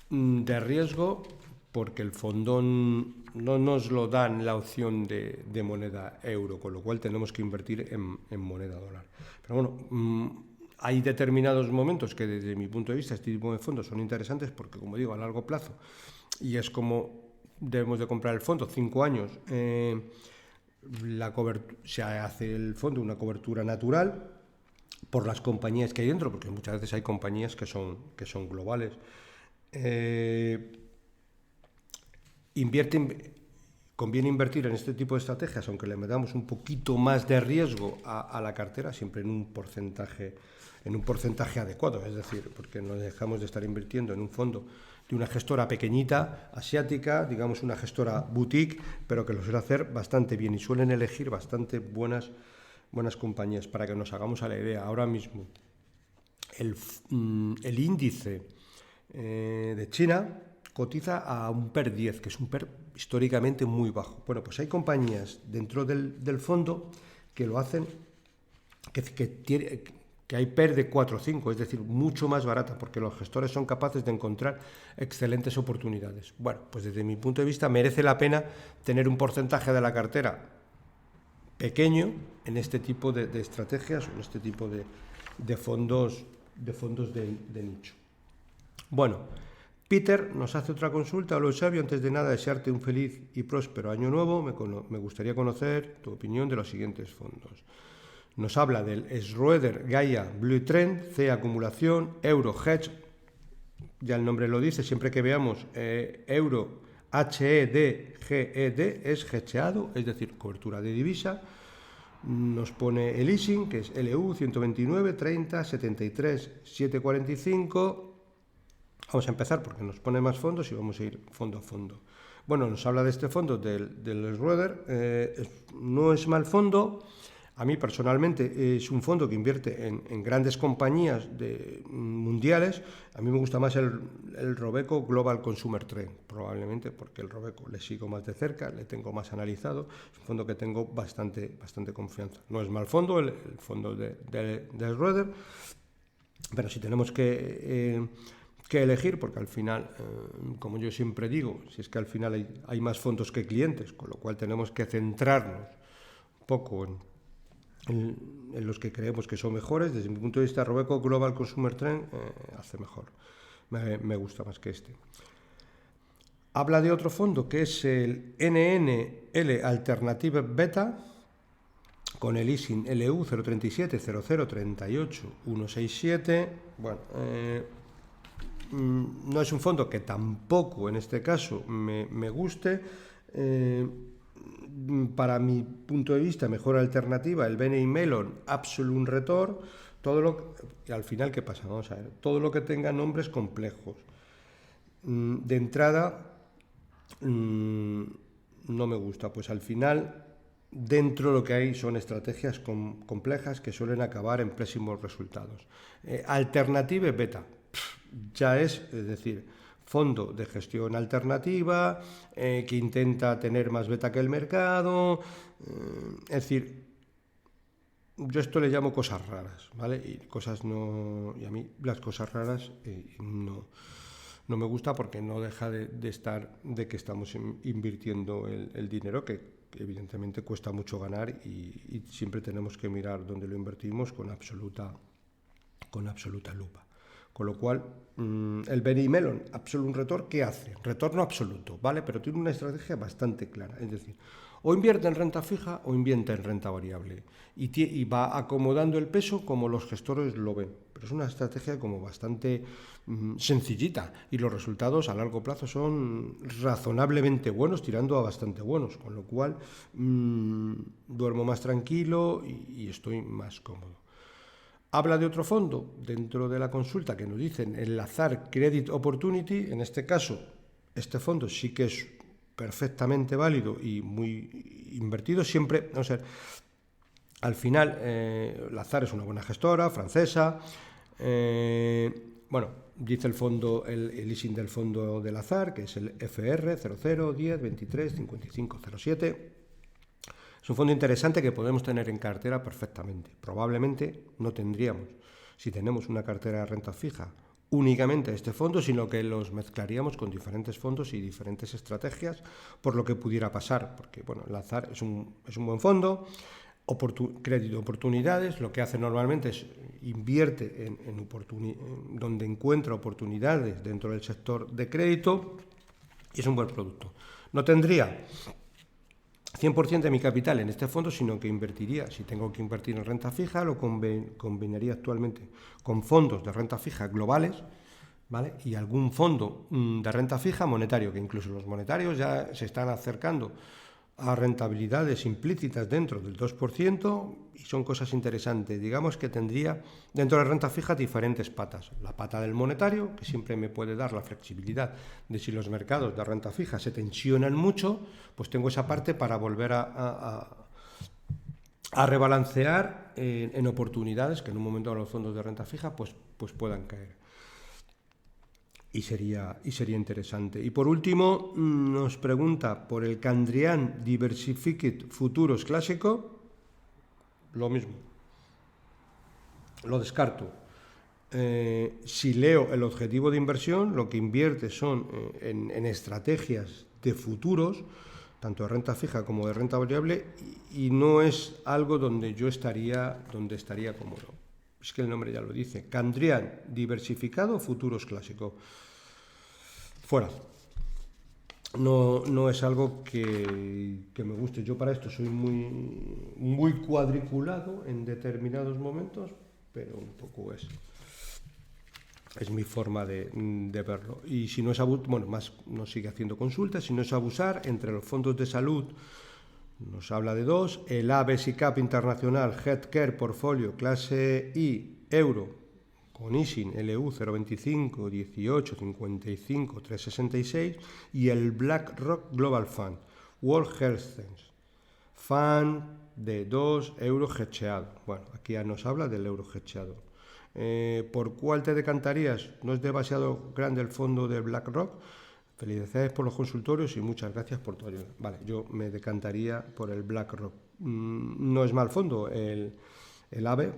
de riesgo porque el fondo no nos lo dan la opción de moneda euro, con lo cual tenemos que invertir en moneda dólar. Pero bueno, hay determinados momentos que desde mi punto de vista este tipo de fondos son interesantes porque, como digo, a largo plazo, y es como debemos de comprar el fondo, 5 años, se hace el fondo una cobertura natural por las compañías que hay dentro, porque muchas veces hay compañías que son globales. Conviene invertir en este tipo de estrategias, aunque le metamos un poquito más de riesgo a la cartera, siempre en un porcentaje adecuado, es decir, porque no dejamos de estar invirtiendo en un fondo una gestora pequeñita, asiática, digamos una gestora boutique, pero que lo suele hacer bastante bien y suelen elegir bastante buenas compañías. Para que nos hagamos a la idea, ahora mismo el índice de China cotiza a un PER 10, que es un PER históricamente muy bajo. Bueno, pues hay compañías dentro del fondo que lo hacen, que hay PER de 4 o 5, es decir, mucho más barata, porque los gestores son capaces de encontrar excelentes oportunidades. Bueno, pues desde mi punto de vista merece la pena tener un porcentaje de la cartera pequeño en este tipo de estrategias o en este tipo de fondos de nicho. Bueno, Peter nos hace otra consulta. Hola, Eusebio, antes de nada desearte un feliz y próspero año nuevo. Me gustaría conocer tu opinión de los siguientes fondos. Nos habla del Schroeder Gaia Blue Trend, C acumulación, Euro Hedge, ya el nombre lo dice, siempre que veamos Euro HEDGED es hedgeado, es decir, cobertura de divisa. Nos pone el leasing, que es LU 129 30 73 745. Vamos a empezar porque nos pone más fondos y vamos a ir fondo a fondo. Bueno, nos habla de este fondo del Schroeder. No es mal fondo. A mí personalmente es un fondo que invierte en grandes compañías mundiales. A mí me gusta más el Robeco Global Consumer Trend, probablemente porque el Robeco le sigo más de cerca, le tengo más analizado. Es un fondo que tengo bastante confianza. No es mal fondo el fondo de Schroeder, pero si tenemos que elegir, porque al final, como yo siempre digo, si es que al final hay más fondos que clientes, con lo cual tenemos que centrarnos un poco en los que creemos que son mejores. Desde mi punto de vista, Robeco Global Consumer Trend hace mejor, me gusta más que este. Habla de otro fondo que es el NNL Alternative Beta, con el ISIN LU 037 0038 167. Bueno, no es un fondo que tampoco en este caso me guste. Para mi punto de vista, mejor alternativa el BNI Mellon Absolute Return. Y al final, ¿qué pasa? Vamos a ver, todo lo que tenga nombres complejos. De entrada, no me gusta. Pues al final, dentro lo que hay son estrategias complejas que suelen acabar en pésimos resultados. Alternative Beta. Ya es decir, fondo de gestión alternativa, que intenta tener más beta que el mercado, es decir, yo esto le llamo cosas raras, ¿vale? Y a mí las cosas raras no me gusta, porque no deja de que estamos invirtiendo el dinero, que evidentemente cuesta mucho ganar, y siempre tenemos que mirar dónde lo invertimos con absoluta lupa. Con lo cual, el BNI Mellon Absolute Return, ¿qué hace? Retorno absoluto, ¿vale? Pero tiene una estrategia bastante clara. Es decir, o invierte en renta fija o invierte en renta variable. Y va acomodando el peso como los gestores lo ven. Pero es una estrategia como bastante sencillita. Y los resultados a largo plazo son razonablemente buenos, tirando a bastante buenos. Con lo cual, duermo más tranquilo y estoy más cómodo. Habla de otro fondo dentro de la consulta que nos dicen el Lazard Credit Opportunity. En este caso, este fondo sí que es perfectamente válido y muy invertido. Siempre, vamos a ver, al final, Lazard es una buena gestora francesa. Bueno, dice el fondo, el leasing del fondo de Lazard, que es el FR 00 10 23 55 07. Es un fondo interesante que podemos tener en cartera perfectamente. Probablemente no tendríamos, si tenemos una cartera de renta fija, únicamente este fondo, sino que los mezclaríamos con diferentes fondos y diferentes estrategias, por lo que pudiera pasar. Porque, bueno, Lazard es un buen fondo, crédito oportunidades. Lo que hace normalmente es invierte en donde encuentra oportunidades dentro del sector de crédito, y es un buen producto. No tendría 100% de mi capital en este fondo, sino que invertiría, si tengo que invertir en renta fija, lo combinaría actualmente con fondos de renta fija globales, ¿vale? Y algún fondo de renta fija monetario, que incluso los monetarios ya se están acercando a rentabilidades implícitas dentro del 2% y son cosas interesantes. Digamos que tendría dentro de la renta fija diferentes patas. La pata del monetario, que siempre me puede dar la flexibilidad de si los mercados de renta fija se tensionan mucho, pues tengo esa parte para volver a rebalancear en oportunidades que en un momento los fondos de renta fija pues puedan caer. Y sería interesante. Y por último, nos pregunta por el Candrian Diversified Futuros Clásico. Lo mismo. Lo descarto. Si leo el objetivo de inversión, lo que invierte son en estrategias de futuros, tanto de renta fija como de renta variable, y no es algo donde yo estaría cómodo. Es que el nombre ya lo dice, Candrian Diversificado Futuros Clásico. Fuera. No es algo que me guste. Yo para esto soy muy cuadriculado en determinados momentos, pero un poco es mi forma de verlo. Y si no es abusar, bueno, más nos sigue haciendo consultas, si no es abusar, entre los fondos de salud nos habla de dos, el AB-SICAP Internacional Healthcare Portfolio Clase I Euro con ISIN LU 025 18 55 366 y el BlackRock Global Fund World Health Fund de 2 euros hedgeado. Bueno, aquí ya nos habla del euro hedgeado. ¿Por cuál te decantarías? ¿No es demasiado grande el fondo de BlackRock? Felicidades por los consultorios y muchas gracias por tu ayuda. Vale, yo me decantaría por el BlackRock. No es mal fondo el AVE,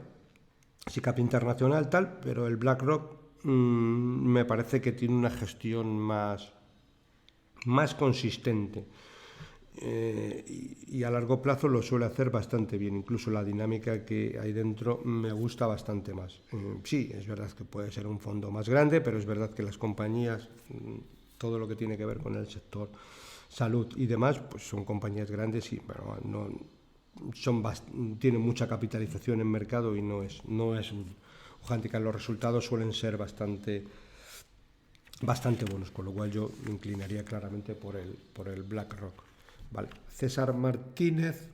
SICAP Internacional tal, pero el BlackRock me parece que tiene una gestión más consistente. Y a largo plazo lo suele hacer bastante bien, incluso la dinámica que hay dentro me gusta bastante más. Sí, es verdad que puede ser un fondo más grande, pero es verdad que las compañías, todo lo que tiene que ver con el sector salud y demás, pues son compañías grandes y bueno, tienen mucha capitalización en mercado y no es un handicap. Los resultados suelen ser bastante buenos, con lo cual yo me inclinaría claramente por el BlackRock. Vale. César Martínez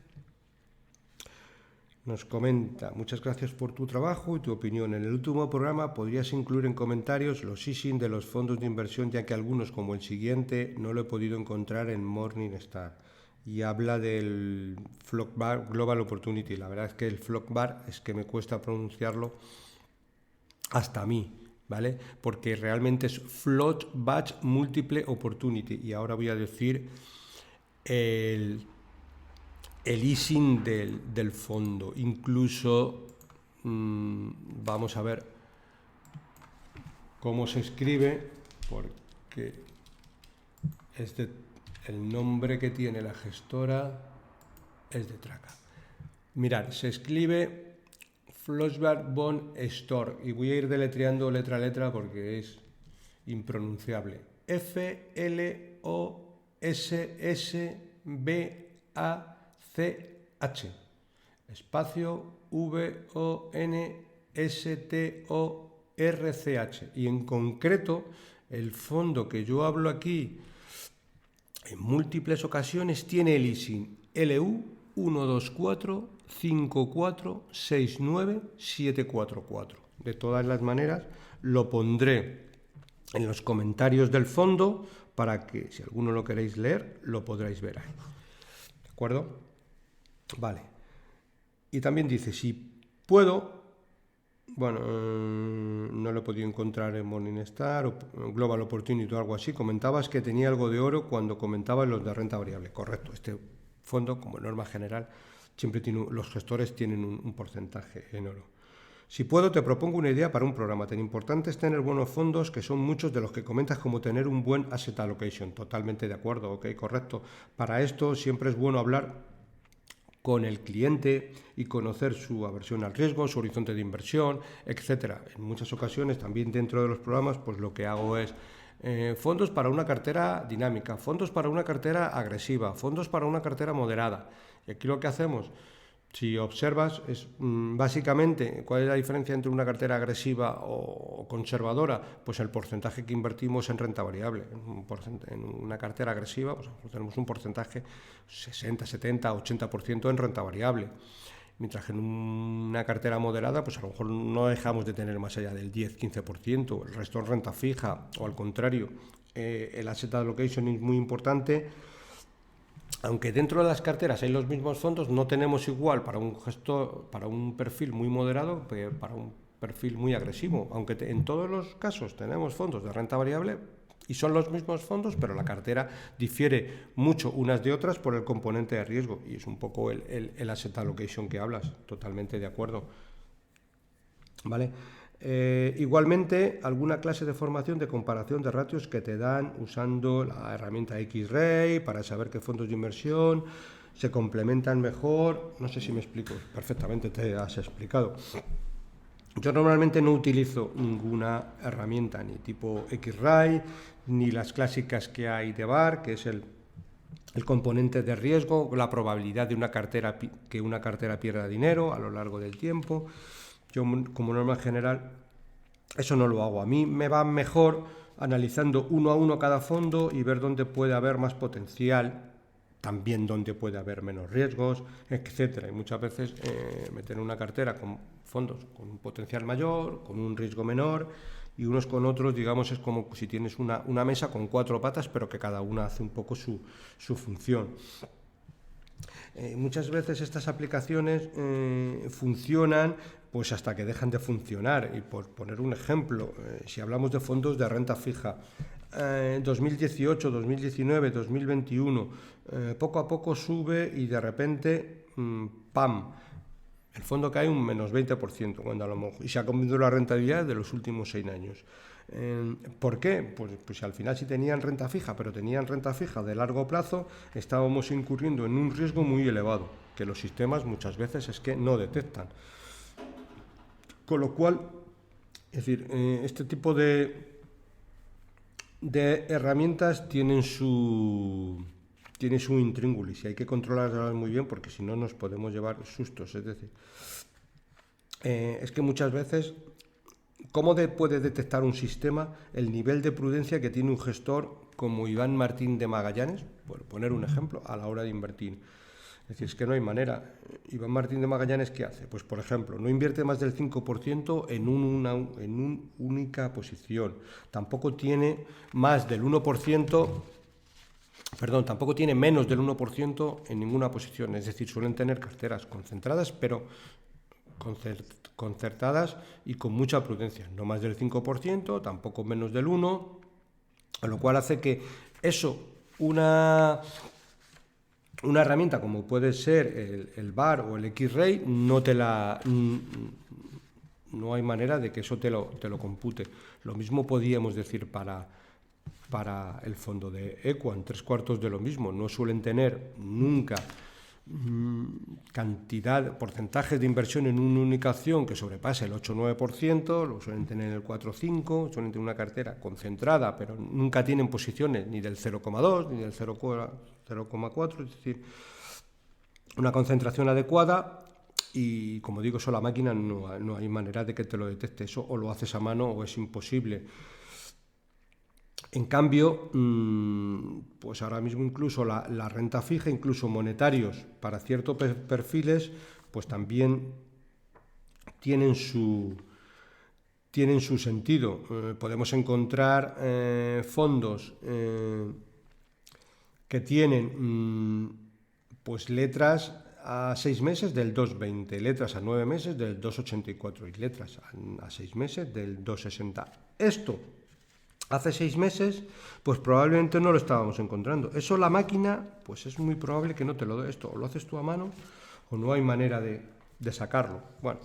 nos comenta: muchas gracias por tu trabajo y tu opinión. En el último programa podrías incluir en comentarios los ISIN de los fondos de inversión, ya que algunos, como el siguiente, no lo he podido encontrar en Morningstar. Y habla del FLOCBAR Global Opportunity. La verdad es que el FLOCBAR es que me cuesta pronunciarlo hasta a mí, ¿vale? Porque realmente es Float Batch Multiple Opportunity. Y ahora voy a decir el ISIN del fondo. Incluso vamos a ver cómo se escribe, porque el nombre que tiene la gestora es de traca. Mirad, se escribe Flossbach Bond Store y voy a ir deletreando letra a letra porque es impronunciable. FLOSSBACH espacio VONSTORCH, y en concreto el fondo que yo hablo aquí en múltiples ocasiones tiene el ISIN LU 124546974. De todas las maneras, lo pondré en los comentarios del fondo para que, si alguno lo queréis leer, lo podréis ver ahí. ¿De acuerdo? Vale. Y también dice, si puedo, bueno, no lo he podido encontrar en Morningstar o Global Opportunity o algo así. Comentabas que tenía algo de oro cuando comentabas los de renta variable. Correcto, este fondo, como norma general, siempre los gestores tienen un porcentaje en oro. Si puedo, te propongo una idea para un programa. Tan importante es tener buenos fondos, que son muchos de los que comentas, como tener un buen asset allocation. Totalmente de acuerdo, ok, correcto. Para esto siempre es bueno hablar con el cliente y conocer su aversión al riesgo, su horizonte de inversión, etcétera. En muchas ocasiones, también dentro de los programas, pues lo que hago es fondos para una cartera dinámica, fondos para una cartera agresiva, fondos para una cartera moderada. Y aquí lo que hacemos, Si observas, es básicamente, ¿cuál es la diferencia entre una cartera agresiva o conservadora? Pues el porcentaje que invertimos en renta variable. En una cartera agresiva pues tenemos un porcentaje 60, 70, 80% en renta variable. Mientras que en una cartera moderada, pues a lo mejor no dejamos de tener más allá del 10-15%, el resto en renta fija, o al contrario, el asset allocation es muy importante. Aunque dentro de las carteras hay los mismos fondos, no tenemos igual para un gestor, para un perfil muy moderado que para un perfil muy agresivo. Aunque en todos los casos tenemos fondos de renta variable y son los mismos fondos, pero la cartera difiere mucho unas de otras por el componente de riesgo. Y es un poco el asset allocation que hablas, totalmente de acuerdo. ¿Vale? Igualmente, alguna clase de formación de comparación de ratios que te dan usando la herramienta X-Ray para saber qué fondos de inversión se complementan mejor. No sé si me explico, perfectamente te has explicado. Yo normalmente no utilizo ninguna herramienta ni tipo X-Ray, ni las clásicas que hay de VaR, que es el componente de riesgo, la probabilidad de que una cartera pierda dinero a lo largo del tiempo. Yo, como norma general, eso no lo hago. A mí me va mejor analizando uno a uno cada fondo y ver dónde puede haber más potencial, también dónde puede haber menos riesgos, etcétera. Y muchas veces meter una cartera con fondos con un potencial mayor, con un riesgo menor, y unos con otros, digamos, es como si tienes una mesa con 4 patas, pero que cada una hace un poco su función. Muchas veces estas aplicaciones funcionan pues hasta que dejan de funcionar. Y por poner un ejemplo, si hablamos de fondos de renta fija, 2018, 2019, 2021, poco a poco sube y de repente, ¡pam!, el fondo cae un menos 20%, cuando a lo mejor, y se ha comido la rentabilidad de los últimos 6 años. ¿Por qué? Pues al final, si tenían renta fija, pero tenían renta fija de largo plazo, estábamos incurriendo en un riesgo muy elevado, que los sistemas muchas veces es que no detectan. Con lo cual, es decir, este tipo de herramientas tienen su intríngulis y hay que controlarlas muy bien, porque si no nos podemos llevar sustos. Es decir, es que muchas veces, ¿cómo puede detectar un sistema el nivel de prudencia que tiene un gestor como Iván Martín de Magallanes, por poner un ejemplo, a la hora de invertir? Es decir, es que no hay manera. Iván Martín de Magallanes, ¿qué hace? Pues, por ejemplo, no invierte más del 5% en una única posición. Tampoco tiene más del 1%, perdón, tampoco tiene menos del 1% en ninguna posición. Es decir, suelen tener carteras concentradas, pero concertadas y con mucha prudencia. No más del 5%, tampoco menos del 1%, a lo cual hace que eso, una herramienta como puede ser el VaR o el X-Ray, no hay manera de que eso te lo compute. Lo mismo podíamos decir para el fondo de Equant, 3/4 de lo mismo. No suelen tener nunca porcentajes de inversión en una única acción que sobrepase el 8-9%, lo suelen tener en el 4-5%, suelen tener una cartera concentrada, pero nunca tienen posiciones ni del 0,2 ni del 0,4, es decir, una concentración adecuada. Y como digo, eso la máquina no hay manera de que te lo detecte. Eso o lo haces a mano o es imposible. En cambio, pues ahora mismo incluso la renta fija, incluso monetarios para ciertos perfiles, pues también tienen su sentido. Podemos encontrar fondos que tienen pues letras a 6 meses del 2,20, letras a 9 meses del 2,84 y letras a 6 meses del 2,60. Esto hace 6 meses, pues probablemente no lo estábamos encontrando. Eso la máquina, pues es muy probable que no te lo dé. Esto o lo haces tú a mano o no hay manera de sacarlo. Bueno,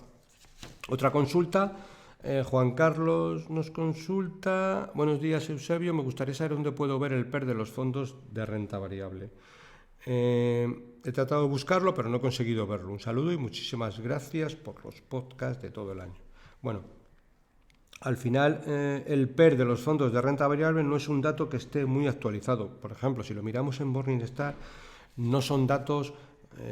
otra consulta. Juan Carlos nos consulta: buenos días, Eusebio, me gustaría saber dónde puedo ver el PER de los fondos de renta variable. He tratado de buscarlo, pero no he conseguido verlo. Un saludo y muchísimas gracias por los podcasts de todo el año. Bueno, al final, el PER de los fondos de renta variable no es un dato que esté muy actualizado. Por ejemplo, si lo miramos en Morningstar, no son datos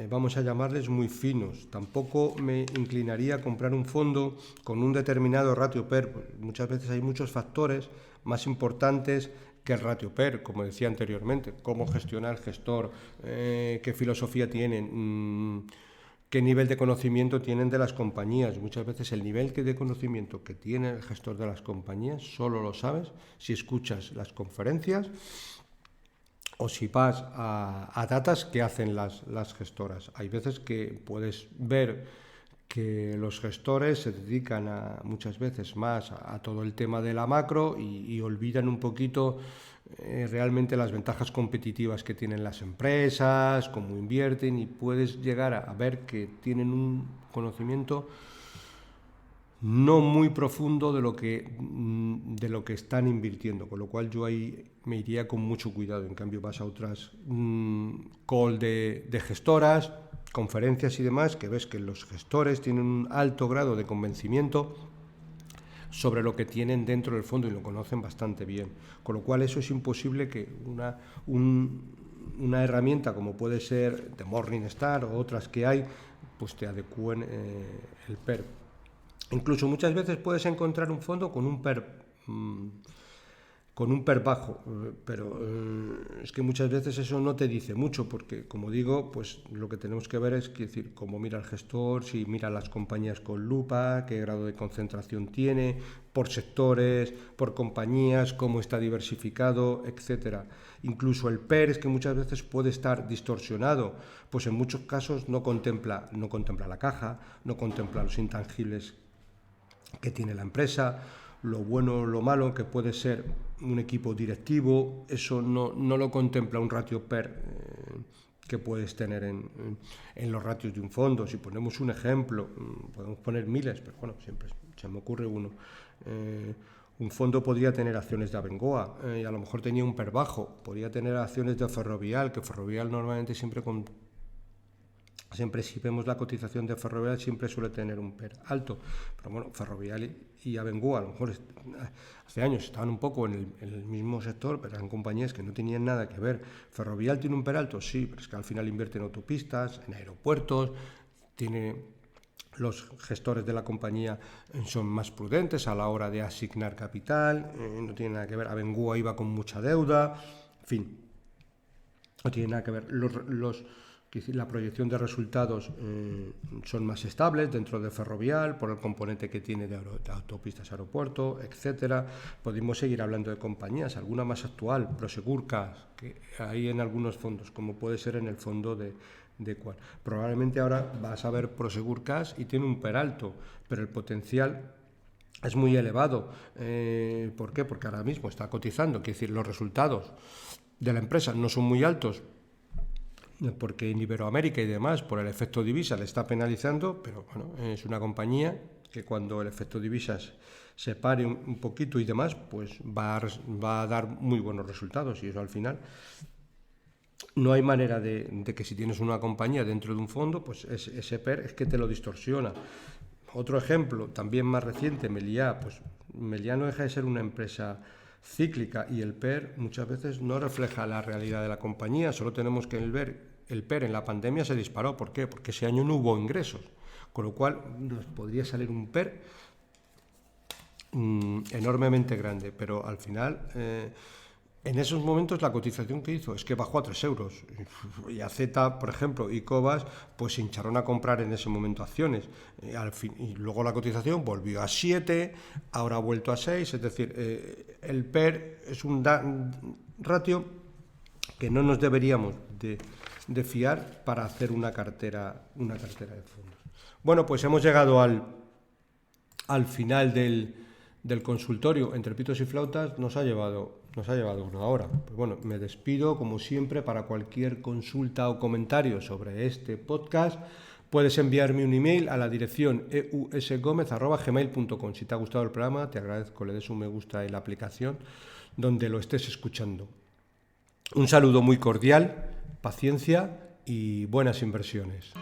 vamos a llamarles muy finos. Tampoco me inclinaría a comprar un fondo con un determinado ratio PER. Pues muchas veces hay muchos factores más importantes que el ratio PER, como decía anteriormente. Cómo gestiona el gestor, qué filosofía tienen, qué nivel de conocimiento tienen de las compañías. Muchas veces el nivel de conocimiento que tiene el gestor de las compañías solo lo sabes si escuchas las conferencias o si vas a datas que hacen las gestoras. Hay veces que puedes ver que los gestores se dedican muchas veces más a todo el tema de la macro y olvidan un poquito realmente las ventajas competitivas que tienen las empresas, cómo invierten, y puedes llegar a ver que tienen un conocimiento no muy profundo de lo que están invirtiendo, con lo cual yo ahí me iría con mucho cuidado. En cambio vas a otras call de gestoras, conferencias y demás, que ves que los gestores tienen un alto grado de convencimiento sobre lo que tienen dentro del fondo y lo conocen bastante bien, con lo cual eso es imposible que una herramienta como puede ser de Morningstar o otras que hay, pues te adecúen el PER. Incluso muchas veces puedes encontrar un fondo con un PER bajo, pero es que muchas veces eso no te dice mucho, porque como digo, pues lo que tenemos que ver es decir, cómo mira el gestor, si mira las compañías con lupa, qué grado de concentración tiene, por sectores, por compañías, cómo está diversificado, etcétera. Incluso el PER es que muchas veces puede estar distorsionado, pues en muchos casos no contempla la caja, no contempla los intangibles que tiene la empresa, lo bueno o lo malo que puede ser un equipo directivo. Eso no lo contempla un ratio PER que puedes tener en los ratios de un fondo. Si ponemos un ejemplo, podemos poner miles, pero bueno, siempre se me ocurre uno. Un fondo podría tener acciones de Abengoa y a lo mejor tenía un PER bajo, podría tener acciones de Ferrovial, que Ferrovial normalmente siempre si vemos la cotización de Ferrovial siempre suele tener un PER alto, pero bueno, Ferrovial y Abengoa a lo mejor hace años estaban un poco en el mismo sector, pero eran compañías que no tenían nada que ver. Ferrovial tiene un PER alto, sí, pero es que al final invierte en autopistas, en aeropuertos, los gestores de la compañía son más prudentes a la hora de asignar capital, no tiene nada que ver. Abengoa iba con mucha deuda, en fin, no tiene nada que ver. La proyección de resultados son más estables dentro de Ferrovial por el componente que tiene de autopistas, aeropuerto, etcétera. Podemos seguir hablando de compañías, alguna más actual, Prosegur Cash, que hay en algunos fondos, como puede ser en el fondo de Quant. Probablemente ahora vas a ver Prosegur Cash y tiene un PER alto, pero el potencial es muy elevado. ¿Por qué? Porque ahora mismo está cotizando, quiere decir, los resultados de la empresa no son muy altos, porque en Iberoamérica y demás, por el efecto divisa, le está penalizando, pero bueno, es una compañía que cuando el efecto divisas se pare un poquito y demás, pues va a dar muy buenos resultados, y eso al final no hay manera de que si tienes una compañía dentro de un fondo, pues ese PER es que te lo distorsiona. Otro ejemplo, también más reciente, Meliá. Pues Meliá no deja de ser una empresa cíclica y el PER muchas veces no refleja la realidad de la compañía. Solo tenemos que ver el PER en la pandemia se disparó. ¿Por qué? Porque ese año no hubo ingresos, con lo cual nos podría salir un PER enormemente grande, pero al final en esos momentos la cotización que hizo es que bajó a 3 euros y AZ, por ejemplo, y Cobas pues se hincharon a comprar en ese momento acciones y luego la cotización volvió a 7, ahora ha vuelto a 6, es decir, el PER es un ratio que no nos deberíamos de fiar para hacer una cartera de fondos. Bueno, pues hemos llegado al final del consultorio entre pitos y flautas. Nos ha llevado una hora. Pues bueno, me despido como siempre. Para cualquier consulta o comentario sobre este podcast puedes enviarme un email a la dirección eusgomez@gmail.com. Si te ha gustado el programa, te agradezco le des un me gusta en la aplicación donde lo estés escuchando. Un saludo muy cordial, paciencia y buenas inversiones.